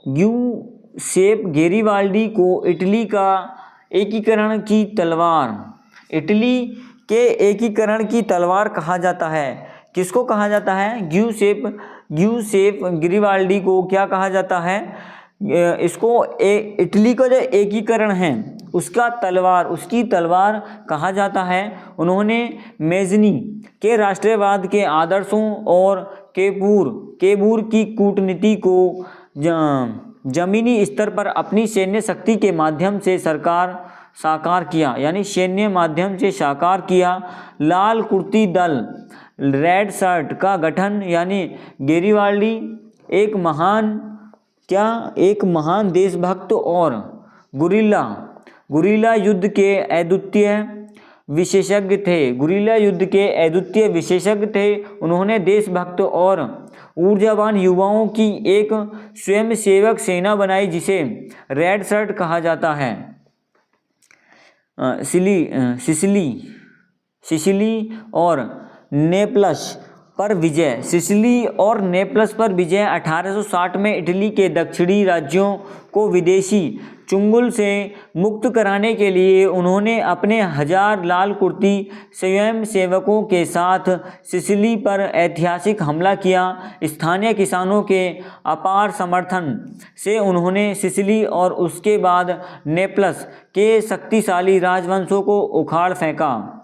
ग्यूसेप गैरिबाल्डी को इटली के एकीकरण की तलवार कहा जाता है। किसको कहा जाता है? ग्यूसेप ग्यूसेप गरिबाल्डी को क्या कहा जाता है, इसको इटली का जो एकीकरण है उसकी तलवार कहा जाता है। उन्होंने मेज़नी के राष्ट्रवाद के आदर्शों और केबूर की कूटनीति को जमीनी स्तर पर अपनी सैन्य शक्ति के माध्यम से साकार किया, यानी सैन्य माध्यम से साकार किया। लाल कुर्ती दल रेड शर्ट का गठन, यानी गेरिबाल्डी एक महान देशभक्त और गुरिल्ला युद्ध के अद्वितीय विशेषज्ञ थे। उन्होंने देशभक्त और ऊर्जावान युवाओं की एक स्वयंसेवक सेना बनाई जिसे रेड शर्ट कहा जाता है। सिसिली और नेपल्स पर विजय 1860 में इटली के दक्षिणी राज्यों को विदेशी चुंगल से मुक्त कराने के लिए उन्होंने अपने 1000 लाल कुर्ती स्वयंसेवकों के साथ सिसिली पर ऐतिहासिक हमला किया। स्थानीय किसानों के अपार समर्थन से उन्होंने सिसिली और उसके बाद नेपल्स के शक्तिशाली राजवंशों को उखाड़ फेंका।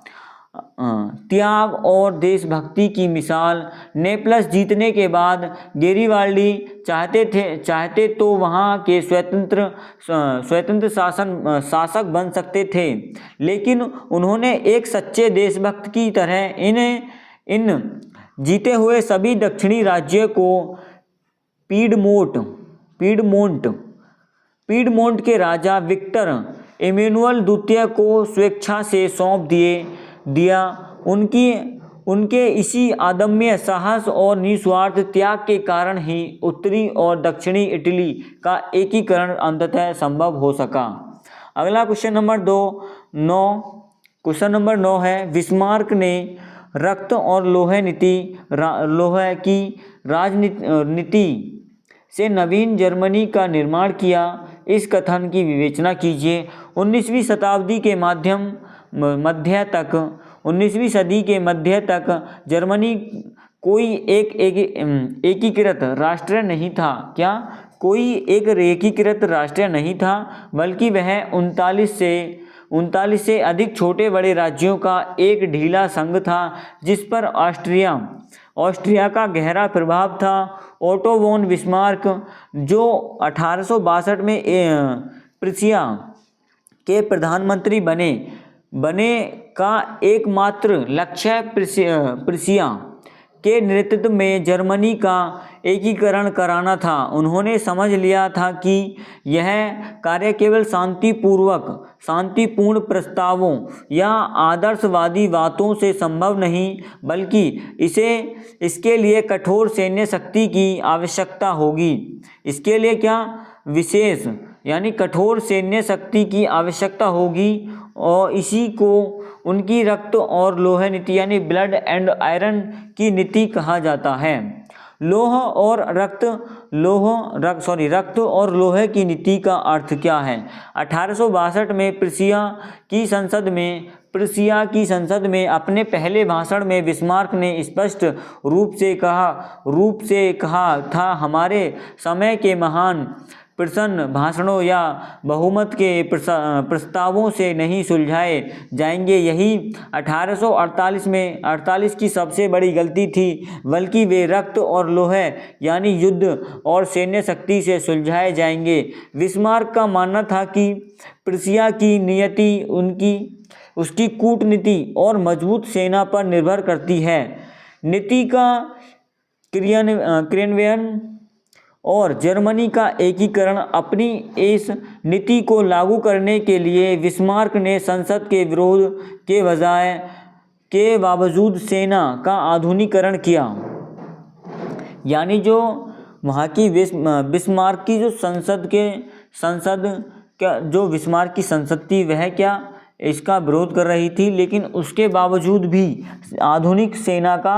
त्याग और देशभक्ति की मिसाल। नेपल्स जीतने के बाद गेरिबाल्डी चाहते तो वहाँ के स्वतंत्र शासक बन सकते थे, लेकिन उन्होंने एक सच्चे देशभक्त की तरह इन जीते हुए सभी दक्षिणी राज्यों को पीडमोंट के राजा विक्टर एमेनुअल द्वितीय को स्वेच्छा से सौंप दिया। उनके इसी अदम्य साहस और निस्वार्थ त्याग के कारण ही उत्तरी और दक्षिणी इटली का एकीकरण अंततः संभव हो सका। अगला क्वेश्चन नंबर 9 है, बिस्मार्क ने रक्त और लोहे की राजनीति से नवीन जर्मनी का निर्माण किया। इस कथन की विवेचना कीजिए। 19वीं सदी के मध्य तक जर्मनी कोई एकीकृत राष्ट्र नहीं था। कोई एक एकीकृत राष्ट्र नहीं था, बल्कि वह 39 से अधिक छोटे बड़े राज्यों का एक ढीला संघ था, जिस पर ऑस्ट्रिया का गहरा प्रभाव था। ओटो वॉन बिस्मार्क, जो 1862 में प्रूसिया के प्रधानमंत्री बने का एकमात्र लक्ष्य प्रूसिया के नेतृत्व में जर्मनी का एकीकरण कराना था। उन्होंने समझ लिया था कि यह कार्य केवल शांतिपूर्ण प्रस्तावों या आदर्शवादी बातों से संभव नहीं, बल्कि इसके लिए कठोर सैन्य शक्ति की आवश्यकता होगी। इसके लिए विशेष यानी कठोर सैन्य शक्ति की आवश्यकता होगी, और इसी को उनकी रक्त और लोहे नीति यानी ब्लड एंड आयरन की नीति कहा जाता है। रक्त और लोहे की नीति का अर्थ क्या है? 1862 में प्रूसिया की संसद में अपने पहले भाषण में बिस्मार्क ने स्पष्ट रूप से कहा था, हमारे समय के महान प्रश्न भाषणों या बहुमत के प्रस्तावों से नहीं सुलझाए जाएंगे। यही 1848 की सबसे बड़ी गलती थी, बल्कि वे रक्त और लोहे यानी युद्ध और सैन्य शक्ति से सुलझाए जाएंगे। बिस्मार्क का मानना था कि प्रूसिया की नियति उसकी कूटनीति और मजबूत सेना पर निर्भर करती है। नीति का क्रियान्वयन और जर्मनी का एकीकरण। अपनी इस नीति को लागू करने के लिए बिस्मार्क ने संसद के विरोध के बावजूद सेना का आधुनिकीकरण किया। यानी जो वहाँ की बिस्मार्क की जो बिस्मार्क की संसद थी वह इसका विरोध कर रही थी, लेकिन उसके बावजूद भी आधुनिक सेना का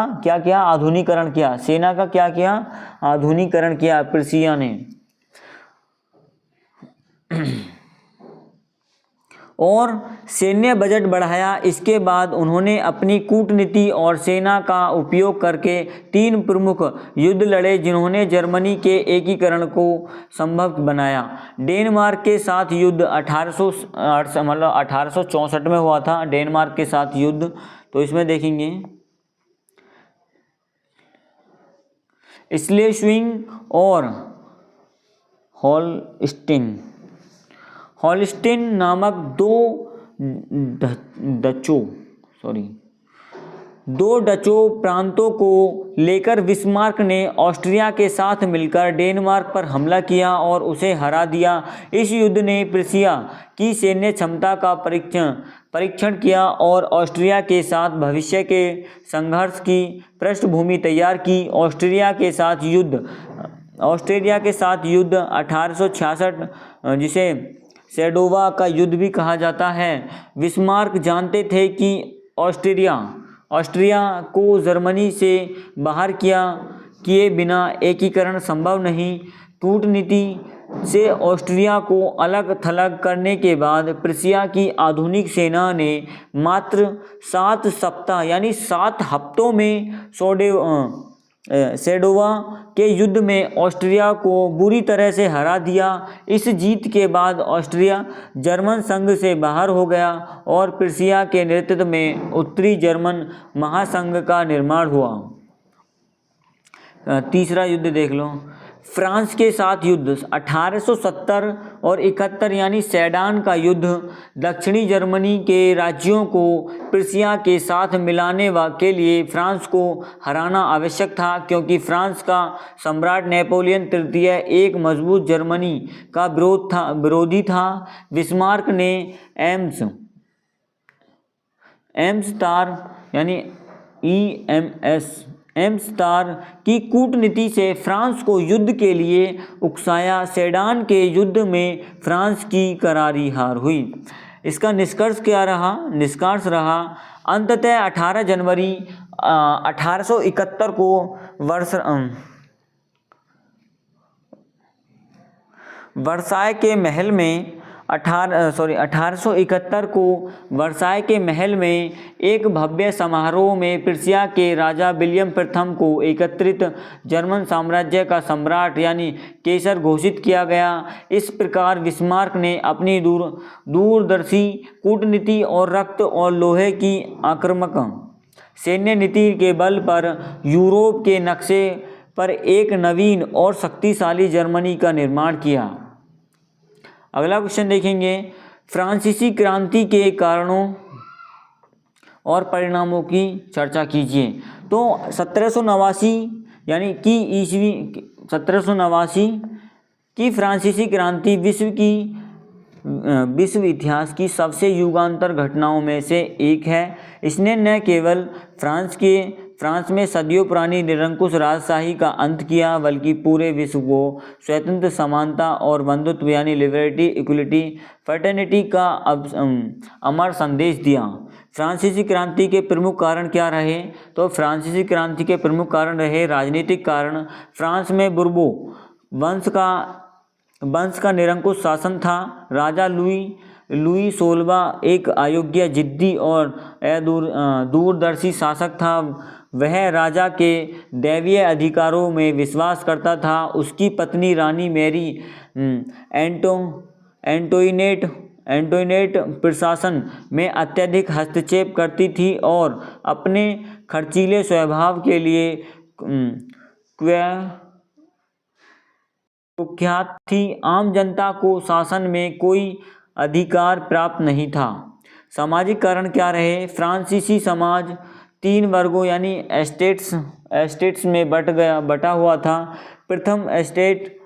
आधुनिकीकरण किया। सेना का आधुनिकीकरण किया प्रूसिया ने। और सैन्य बजट बढ़ाया। इसके बाद उन्होंने अपनी कूटनीति और सेना का उपयोग करके 3 प्रमुख युद्ध लड़े जिन्होंने जर्मनी के एकीकरण को संभव बनाया। डेनमार्क के साथ युद्ध 1864 में हुआ था, डेनमार्क के साथ युद्ध। तो इसमें देखेंगे स्लेस्विंग और हॉलस्टीन नामक दो डचों प्रांतों को लेकर बिस्मार्क ने ऑस्ट्रिया के साथ मिलकर डेनमार्क पर हमला किया और उसे हरा दिया। इस युद्ध ने प्रूसिया की सैन्य क्षमता का परीक्षण किया और ऑस्ट्रिया के साथ भविष्य के संघर्ष की पृष्ठभूमि तैयार की। ऑस्ट्रिया के साथ युद्ध 1866, जिसे सेडोवा का युद्ध भी कहा जाता है। बिस्मार्क जानते थे कि ऑस्ट्रिया को जर्मनी से बाहर किए बिना एकीकरण संभव नहीं। कूटनीति से ऑस्ट्रिया को अलग थलग करने के बाद प्रूसिया की आधुनिक सेना ने मात्र 7 सप्ताह यानी 7 हफ्तों में सेडोवा के युद्ध में ऑस्ट्रिया को बुरी तरह से हरा दिया। इस जीत के बाद ऑस्ट्रिया जर्मन संघ से बाहर हो गया और प्रूसिया के नेतृत्व में उत्तरी जर्मन महासंघ का निर्माण हुआ। तीसरा युद्ध देख लो, फ्रांस के साथ युद्ध 1870 और 71 यानी सेडान का युद्ध। दक्षिणी जर्मनी के राज्यों को प्रूसिया के साथ मिलाने के लिए फ्रांस को हराना आवश्यक था, क्योंकि फ्रांस का सम्राट नेपोलियन तृतीय एक मजबूत जर्मनी का विरोधी था। बिस्मार्क ने एम्स्टार की कूटनीति से फ्रांस को युद्ध के लिए उकसाया। सेडान के युद्ध में फ्रांस की करारी हार हुई। इसका निष्कर्ष क्या रहा? निष्कर्ष रहा अंततः 18 जनवरी 1871 को वर्साय के महल में 1871 को वर्साय के महल में एक भव्य समारोह में प्रूसिया के राजा विलियम प्रथम को एकत्रित जर्मन साम्राज्य का सम्राट यानी केसर घोषित किया गया। इस प्रकार बिस्मार्क ने अपनी दूरदर्शी कूटनीति और रक्त और लोहे की आक्रामक सैन्य नीति के बल पर यूरोप के नक्शे पर एक नवीन और शक्तिशाली जर्मनी का निर्माण किया। अगला क्वेश्चन देखेंगे, फ्रांसीसी क्रांति के कारणों और परिणामों की चर्चा कीजिए। तो 1789 यानी कि ईस्वी 1789 की फ्रांसीसी क्रांति विश्व इतिहास की सबसे युगांतर घटनाओं में से एक है। इसने न केवल फ्रांस में सदियों पुरानी निरंकुश राजशाही का अंत किया, बल्कि पूरे विश्व को स्वतंत्र, समानता और बंधुत्व यानी लिबर्टी, इक्वलिटी, फ्रेटर्निटी का अमर संदेश दिया। फ्रांसीसी क्रांति के प्रमुख कारण क्या रहे? तो फ्रांसीसी क्रांति के प्रमुख कारण रहे राजनीतिक कारण। फ्रांस में बुर्बो वंश का निरंकुश शासन था। राजा लुई 16वां एक अयोग्य, जिद्दी और दूरदर्शी शासक था। वह राजा के दैवीय अधिकारों में विश्वास करता था। उसकी पत्नी रानी मैरी एंटोइनेट प्रशासन में अत्यधिक हस्तक्षेप करती थी और अपने खर्चीले स्वभाव के लिए कुख्यात थी। आम जनता को शासन में कोई अधिकार प्राप्त नहीं था। सामाजिक कारण क्या रहे? फ्रांसीसी समाज 3 वर्गों यानी एस्टेट्स में बटा हुआ था। प्रथम एस्टेट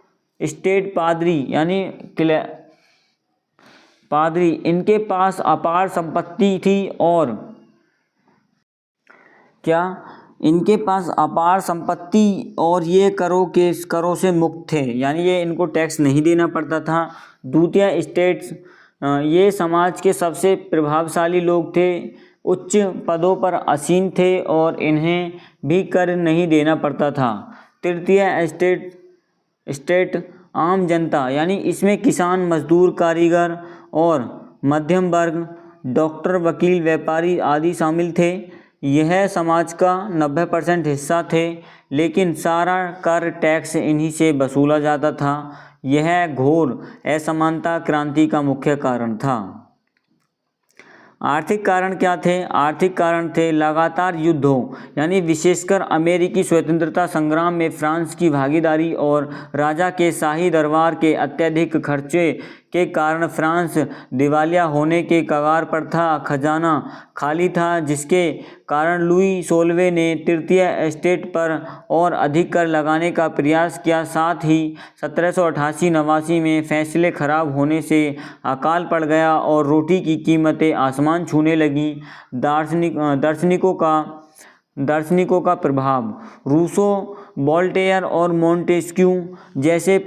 पादरी, इनके पास अपार संपत्ति थी और ये करों से मुक्त थे, यानी ये इनको टैक्स नहीं देना पड़ता था। द्वितीय एस्टेट्स, ये समाज के सबसे प्रभावशाली लोग थे, उच्च पदों पर आसीन थे और इन्हें भी कर नहीं देना पड़ता था। तृतीय एस्टेट आम जनता, यानी इसमें किसान, मजदूर, कारीगर और मध्यम वर्ग, डॉक्टर, वकील, व्यापारी आदि शामिल थे। यह समाज का 90% हिस्सा थे, लेकिन सारा कर टैक्स इन्हीं से वसूला जाता था। यह घोर असमानता क्रांति का मुख्य कारण था। आर्थिक कारण क्या थे? आर्थिक कारण थे लगातार युद्धों, यानी विशेषकर अमेरिकी स्वतंत्रता संग्राम में फ्रांस की भागीदारी और राजा के शाही दरबार के अत्यधिक खर्चे के कारण फ्रांस दिवालिया होने के कगार पर था। खजाना खाली था, जिसके कारण लुई 16वें ने तृतीय एस्टेट पर और अधिक कर लगाने का प्रयास किया। साथ ही 1788-89 में फैसले खराब होने से अकाल पड़ गया और रोटी की कीमतें आसमान छूने लगीं। दार्शनिकों का प्रभाव, रूसो, वोल्टेयर और मोंटेस्क्यू जैसे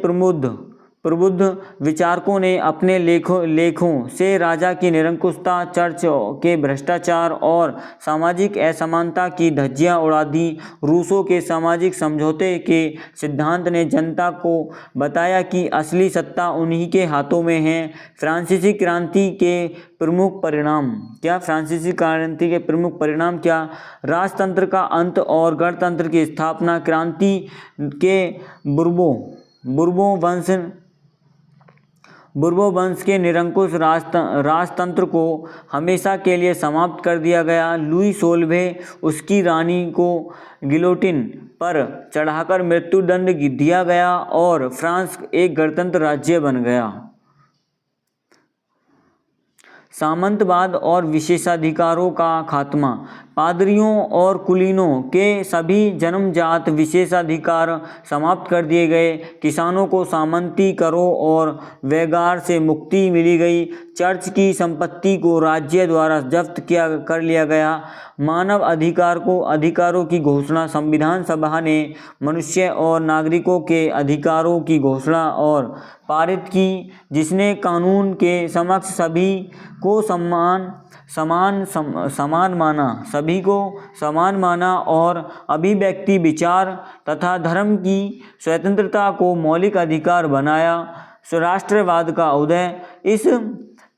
प्रबुद्ध विचारकों ने अपने लेखों से राजा की निरंकुशता, चर्च के भ्रष्टाचार और सामाजिक असमानता की धज्जियां उड़ा दी। रूसो के सामाजिक समझौते के सिद्धांत ने जनता को बताया कि असली सत्ता उन्हीं के हाथों में है। फ्रांसीसी क्रांति के प्रमुख परिणाम क्या? फ्रांसीसी क्रांति के प्रमुख परिणाम क्या? राजतंत्र का अंत और गणतंत्र की स्थापना। क्रांति के बुर्बो वंश के निरंकुश राजतंत्र को हमेशा के लिए समाप्त कर दिया गया। लुई 16वें उसकी रानी को गिलोटिन पर चढ़ाकर मृत्युदंड दिया गया और फ्रांस एक गणतंत्र राज्य बन गया। सामंतवाद और विशेषाधिकारों का खात्मा। पादरियों और कुलीनों के सभी जन्मजात विशेषाधिकार समाप्त कर दिए गए। किसानों को सामंती करों और व्यगार से मुक्ति मिली गई। चर्च की संपत्ति को राज्य द्वारा जब्त कर लिया गया। मानव अधिकारों की घोषणा। संविधान सभा ने मनुष्य और नागरिकों के अधिकारों की घोषणा और पारित की, जिसने कानून के समक्ष सभी को समान माना और अभिव्यक्ति, विचार तथा धर्म की स्वतंत्रता को मौलिक अधिकार बनाया। राष्ट्रवाद का उदय। इस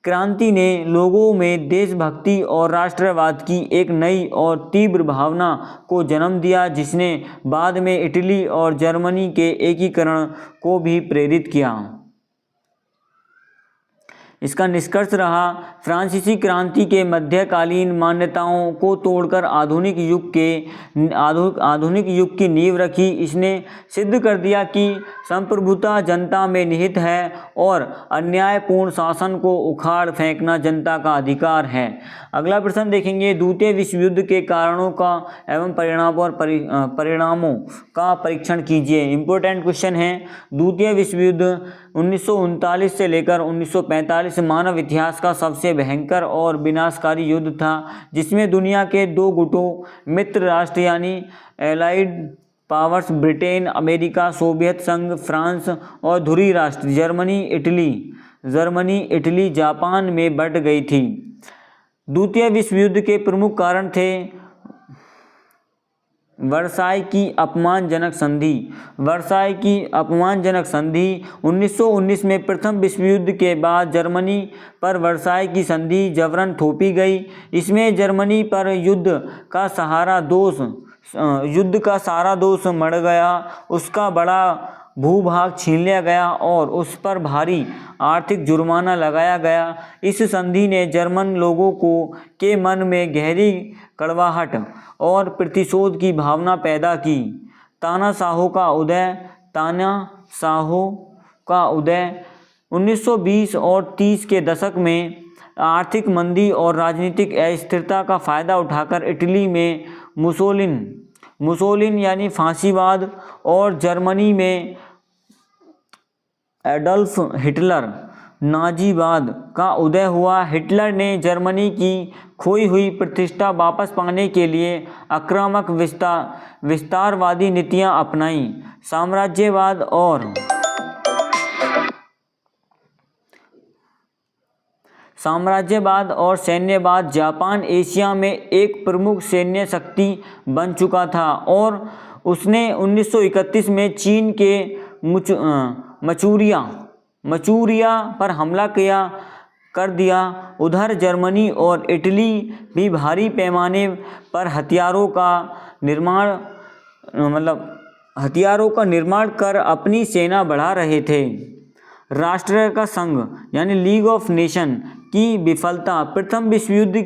क्रांति ने लोगों में देशभक्ति और राष्ट्रवाद की एक नई और तीव्र भावना को जन्म दिया, जिसने बाद में इटली और जर्मनी के एकीकरण को भी प्रेरित किया। इसका निष्कर्ष रहा, फ्रांसीसी क्रांति के मध्यकालीन मान्यताओं को तोड़कर आधुनिक युग की नींव रखी। इसने सिद्ध कर दिया कि संप्रभुता जनता में निहित है और अन्यायपूर्ण शासन को उखाड़ फेंकना जनता का अधिकार है। अगला प्रश्न देखेंगे, द्वितीय विश्व युद्ध के कारणों का एवं परिणामों का परीक्षण कीजिए। इंपॉर्टेंट क्वेश्चन है। द्वितीय विश्व युद्ध 1939 से लेकर 1945 मानव इतिहास का सबसे भयंकर और विनाशकारी युद्ध था, जिसमें दुनिया के दो गुटों मित्र राष्ट्र यानी allied powers Britain, America, Soviet संघ, फ्रांस और धुरी राष्ट्र जर्मनी, इटली, जापान में बट गई थी। द्वितीय विश्व युद्ध के प्रमुख कारण थे वर्साई की अपमानजनक संधि। 1919 में प्रथम विश्व युद्ध के बाद जर्मनी पर वर्साई की संधि जबरन थोपी गई। इसमें जर्मनी पर युद्ध का सारा दोष मढ़ गया, उसका बड़ा भूभाग छीन लिया गया और उस पर भारी आर्थिक जुर्माना लगाया गया। इस संधि ने जर्मन लोगों के मन में गहरी कड़वाहट और प्रतिशोध की भावना पैदा की। तानाशाहों का उदय 1920 और 30 के दशक में आर्थिक मंदी और राजनीतिक अस्थिरता का फायदा उठाकर इटली में मुसोलिन यानी फांसीवाद और जर्मनी में एडोल्फ हिटलर नाजीवाद का उदय हुआ। हिटलर ने जर्मनी की खोई हुई प्रतिष्ठा वापस पाने के लिए आक्रामक विस्तारवादी नीतियां अपनाईं। साम्राज्यवाद और सैन्यवाद। जापान एशिया में एक प्रमुख सैन्य शक्ति बन चुका था और उसने 1931 में चीन के मचूरिया पर हमला कर दिया। उधर जर्मनी और इटली भी भारी पैमाने पर हथियारों का निर्माण कर अपनी सेना बढ़ा रहे थे। राष्ट्र का संघ यानी लीग ऑफ नेशन की विफलता प्रथम विश्व युद्ध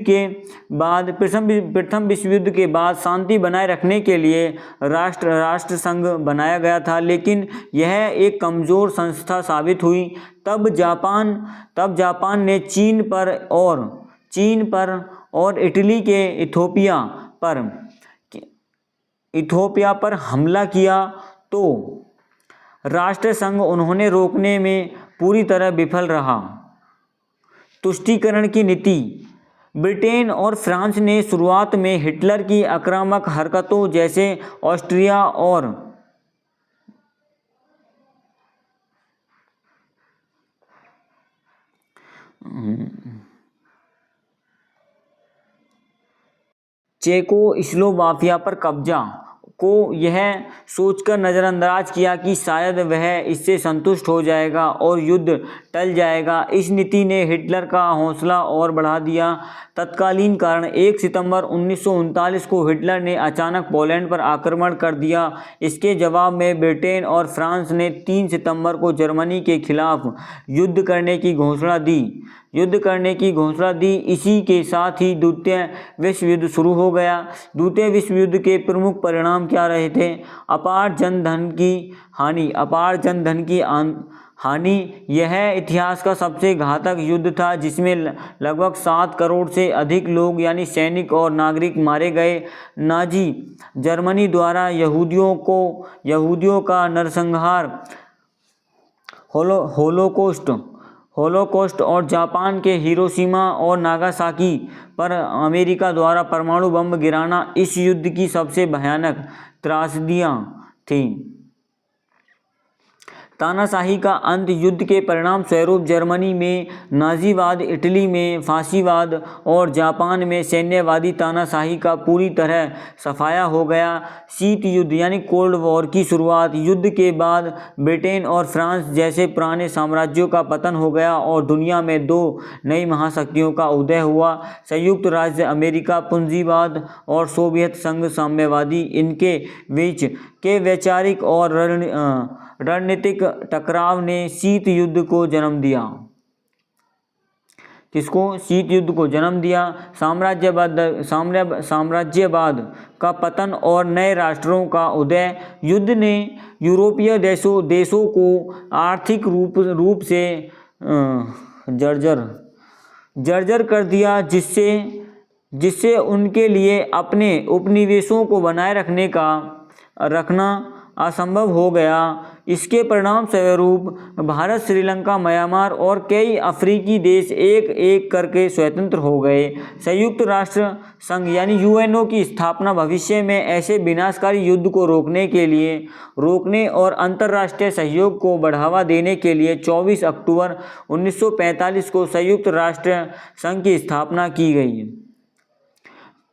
के बाद शांति बनाए रखने के लिए राष्ट्र संघ बनाया गया था, लेकिन यह एक कमज़ोर संस्था साबित हुई। तब जापान ने चीन पर और इटली के इथोपिया पर हमला किया तो राष्ट्र संघ उन्होंने रोकने में पूरी तरह विफल रहा। तुष्टीकरण की नीति। ब्रिटेन और फ्रांस ने शुरुआत में हिटलर की आक्रामक हरकतों जैसे ऑस्ट्रिया और चेकोस्लोवाकिया पर कब्जा को यह सोचकर नज़रअंदाज किया कि शायद वह इससे संतुष्ट हो जाएगा और युद्ध टल जाएगा। इस नीति ने हिटलर का हौसला और बढ़ा दिया। तत्कालीन कारण 1 सितंबर 1939 को हिटलर ने अचानक पोलैंड पर आक्रमण कर दिया। इसके जवाब में ब्रिटेन और फ्रांस ने 3 सितंबर को जर्मनी के खिलाफ युद्ध करने की घोषणा दी। इसी के साथ ही द्वितीय विश्व युद्ध शुरू हो गया। द्वितीय विश्व युद्ध के प्रमुख परिणाम क्या रहे थे? अपार जनधन की हानि। यह इतिहास का सबसे घातक युद्ध था, जिसमें लगभग 7 करोड़ से अधिक लोग यानी सैनिक और नागरिक मारे गए। नाजी जर्मनी द्वारा यहूदियों का नरसंहार होलोकॉस्ट और जापान के हिरोशिमा और नागासाकी पर अमेरिका द्वारा परमाणु बम गिराना इस युद्ध की सबसे भयानक त्रासदियां थीं। तानाशाही का अंत। युद्ध के परिणाम स्वरूप जर्मनी में नाजीवाद, इटली में फासीवाद और जापान में सैन्यवादी तानाशाही का पूरी तरह सफाया हो गया। शीत युद्ध यानी कोल्ड वॉर की शुरुआत। युद्ध के बाद ब्रिटेन और फ्रांस जैसे पुराने साम्राज्यों का पतन हो गया और दुनिया में 2 नई महाशक्तियों का उदय हुआ। संयुक्त राज्य अमेरिका पूंजीवाद और सोवियत संघ साम्यवादी। इनके बीच के वैचारिक और रणनीतिक टकराव ने शीत युद्ध को जन्म दिया। शीत युद्ध को जन्म दिया। साम्राज्यवाद का पतन और नए राष्ट्रों का उदय। युद्ध ने यूरोपीय देशों को आर्थिक रूप से जर्जर कर दिया, जिससे उनके लिए अपने उपनिवेशों को बनाए रखना असंभव हो गया। इसके परिणाम स्वरूप भारत, श्रीलंका, म्यांमार और कई अफ्रीकी देश एक एक करके स्वतंत्र हो गए। संयुक्त राष्ट्र संघ यानी यूएनओ की स्थापना भविष्य में ऐसे विनाशकारी युद्ध को रोकने और अंतर्राष्ट्रीय सहयोग को बढ़ावा देने के लिए 24 अक्टूबर 1945 को संयुक्त राष्ट्र संघ की स्थापना की गई।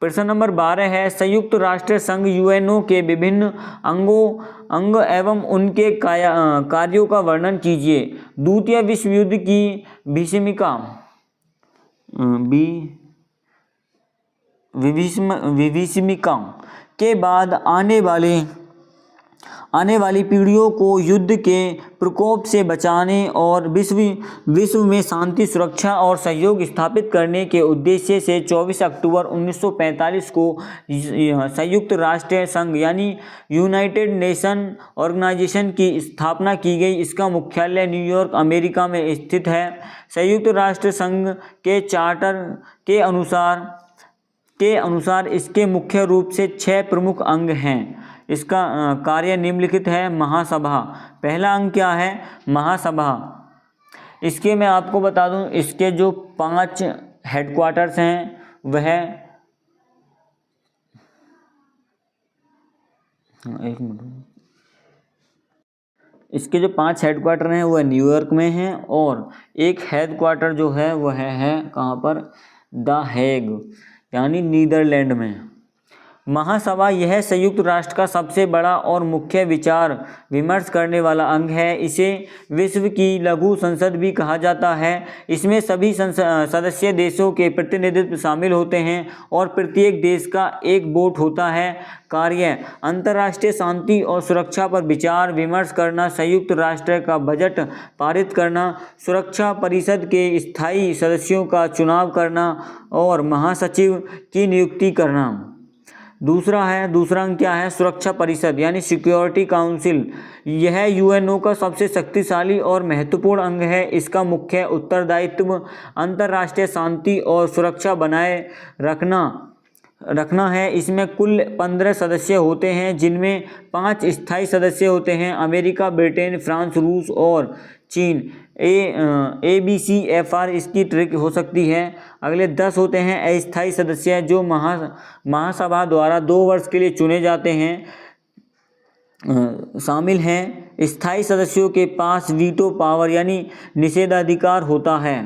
प्रश्न नंबर 12 है, संयुक्त राष्ट्र संघ यूएनओ के विभिन्न अंग एवं उनके कार्यों का वर्णन कीजिए। द्वितीय विश्व युद्ध की विभीषिका के बाद आने वाली पीढ़ियों को युद्ध के प्रकोप से बचाने और विश्व में शांति, सुरक्षा और सहयोग स्थापित करने के उद्देश्य से 24 अक्टूबर 1945 को संयुक्त राष्ट्र संघ यानी यूनाइटेड नेशन ऑर्गेनाइजेशन की स्थापना की गई। इसका मुख्यालय न्यूयॉर्क, अमेरिका में स्थित है। संयुक्त राष्ट्र संघ के चार्टर के अनुसार इसके मुख्य रूप से 6 प्रमुख अंग हैं। इसका कार्य निम्नलिखित है। महासभा, पहला अंग क्या है? महासभा। इसके मैं आपको बता दूं, इसके जो 5 हेडक्वार्टर्स हैं वह इसके जो 5 हेडक्वार्टर हैं वह न्यूयॉर्क में हैं और एक हेडक्वार्टर जो है वह है कहाँ पर? द हेग यानी नीदरलैंड में। महासभा यह संयुक्त राष्ट्र का सबसे बड़ा और मुख्य विचार विमर्श करने वाला अंग है। इसे विश्व की लघु संसद भी कहा जाता है। इसमें सभी सदस्य देशों के प्रतिनिधित्व शामिल होते हैं और प्रत्येक देश का एक वोट होता है। कार्य: अंतर्राष्ट्रीय शांति और सुरक्षा पर विचार विमर्श करना, संयुक्त राष्ट्र का बजट पारित करना, सुरक्षा परिषद के स्थायी सदस्यों का चुनाव करना और महासचिव की नियुक्ति करना। दूसरा अंग क्या है? सुरक्षा परिषद यानी सिक्योरिटी काउंसिल। यह यूएनओ का सबसे शक्तिशाली और महत्वपूर्ण अंग है। इसका मुख्य उत्तरदायित्व अंतर्राष्ट्रीय शांति और सुरक्षा बनाए रखना है। इसमें कुल 15 सदस्य होते हैं, जिनमें 5 स्थायी सदस्य होते हैं: अमेरिका, ब्रिटेन, फ्रांस, रूस और चीन। ABCFR इसकी ट्रिक हो सकती है। अगले 10 होते हैं अस्थायी सदस्य, जो महासभा द्वारा 2 वर्ष के लिए चुने जाते हैं। शामिल हैं। स्थायी सदस्यों के पास वीटो पावर यानी निषेधाधिकार होता है।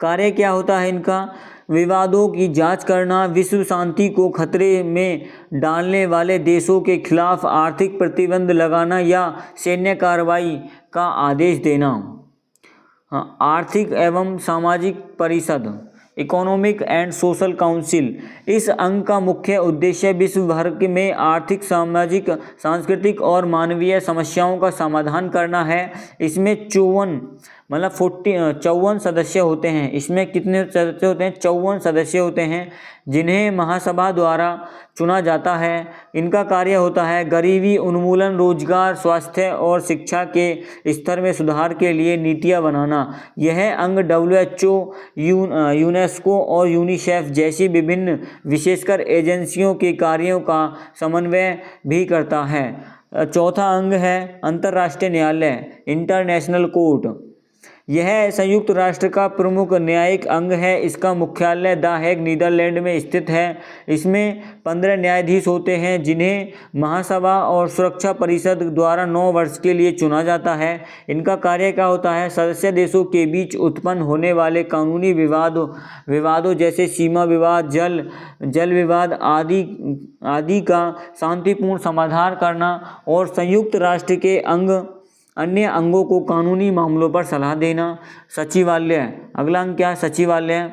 कार्य क्या होता है इनका? विवादों की जांच करना, विश्व शांति को खतरे में डालने वाले देशों के खिलाफ आर्थिक प्रतिबंध लगाना या सैन्य कार्रवाई का आदेश देना। आर्थिक एवं सामाजिक परिषद, इकोनॉमिक एंड सोशल काउंसिल। इस अंग का मुख्य उद्देश्य विश्व भर में आर्थिक, सामाजिक, सांस्कृतिक और मानवीय समस्याओं का समाधान करना है। इसमें 54 सदस्य होते हैं। इसमें कितने सदस्य होते हैं? 54 सदस्य होते हैं, जिन्हें महासभा द्वारा चुना जाता है। इनका कार्य होता है गरीबी उन्मूलन, रोजगार, स्वास्थ्य और शिक्षा के स्तर में सुधार के लिए नीतियां बनाना। यह अंग WHO, यूनेस्को और यूनिसेफ जैसी विभिन्न विशेषकर एजेंसियों के कार्यों का समन्वय भी करता है। चौथा अंग है अंतर्राष्ट्रीय न्यायालय, इंटरनेशनल कोर्ट। यह संयुक्त राष्ट्र का प्रमुख न्यायिक अंग है। इसका मुख्यालय द हेग, नीदरलैंड में स्थित है। इसमें 15 न्यायाधीश होते हैं, जिन्हें महासभा और सुरक्षा परिषद द्वारा 9 वर्ष के लिए चुना जाता है। इनका कार्य क्या होता है? सदस्य देशों के बीच उत्पन्न होने वाले कानूनी विवादों जैसे सीमा विवाद, जल विवाद आदि का शांतिपूर्ण समाधान करना और संयुक्त राष्ट्र के अन्य अंगों को कानूनी मामलों पर सलाह देना। सचिवालय, अगला अंग क्या है? सचिवालय।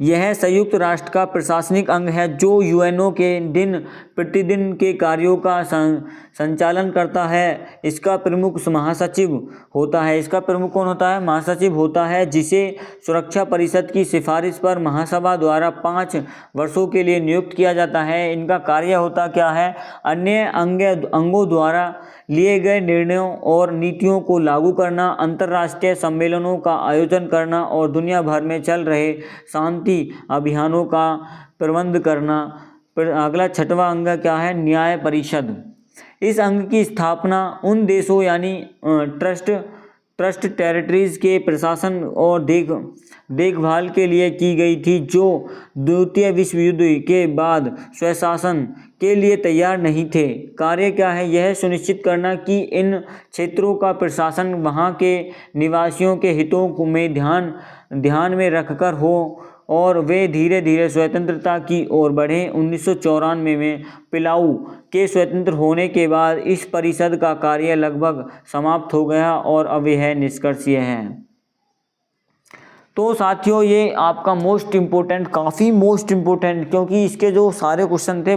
यह संयुक्त राष्ट्र का प्रशासनिक अंग है, जो यूएनओ के दिन प्रतिदिन के कार्यों का संचालन करता है। इसका प्रमुख महासचिव होता है। इसका प्रमुख कौन होता है? महासचिव होता है, जिसे सुरक्षा परिषद की सिफारिश पर महासभा द्वारा 5 वर्षों के लिए नियुक्त किया जाता है। इनका कार्य होता क्या है? अन्य अंगों द्वारा लिए गए निर्णयों और नीतियों को लागू करना, अंतर्राष्ट्रीय सम्मेलनों का आयोजन करना और दुनिया भर में चल रहे शांति अभियानों का प्रबंध करना। अगला 6वां अंग क्या है? न्याय परिषद। इस अंग की स्थापना उन देशों यानी ट्रस्ट टेरिटरीज के प्रशासन और देखभाल के लिए की गई थी, जो द्वितीय विश्व युद्ध के बाद स्वशासन के लिए तैयार नहीं थे। कार्य क्या है? यह सुनिश्चित करना कि इन क्षेत्रों का प्रशासन वहां के निवासियों के हितों में ध्यान में रखकर हो और वे धीरे धीरे स्वतंत्रता की ओर बढ़ें। 1994 में पिलाऊ के स्वतंत्र होने के बाद इस परिषद का कार्य लगभग समाप्त हो गया और अब यह निष्कर्षीय है। तो साथियों, ये आपका काफ़ी मोस्ट इम्पोर्टेंट, क्योंकि इसके जो सारे क्वेश्चन थे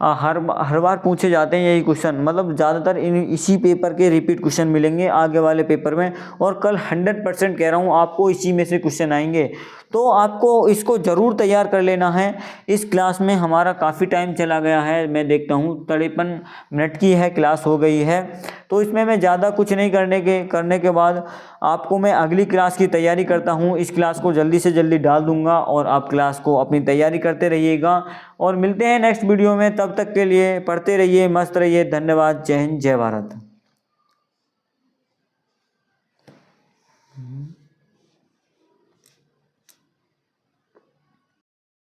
हर बार पूछे जाते हैं यही क्वेश्चन। मतलब ज़्यादातर इसी पेपर के रिपीट क्वेश्चन मिलेंगे आगे वाले पेपर में, और कल 100% कह रहा हूँ आपको इसी में से क्वेश्चन आएंगे। तो आपको इसको ज़रूर तैयार कर लेना है। इस क्लास में हमारा काफ़ी टाइम चला गया है, मैं देखता हूँ 53 मिनट की है क्लास हो गई है। तो इसमें मैं ज़्यादा कुछ नहीं करने के बाद आपको मैं अगली क्लास की तैयारी करता हूँ। इस क्लास को जल्दी से जल्दी डाल दूँगा और आप क्लास को अपनी तैयारी करते रहिएगा, और मिलते हैं नेक्स्ट वीडियो में। तब तक के लिए पढ़ते रहिए, मस्त रहिए। धन्यवाद। जय हिंद, जय भारत।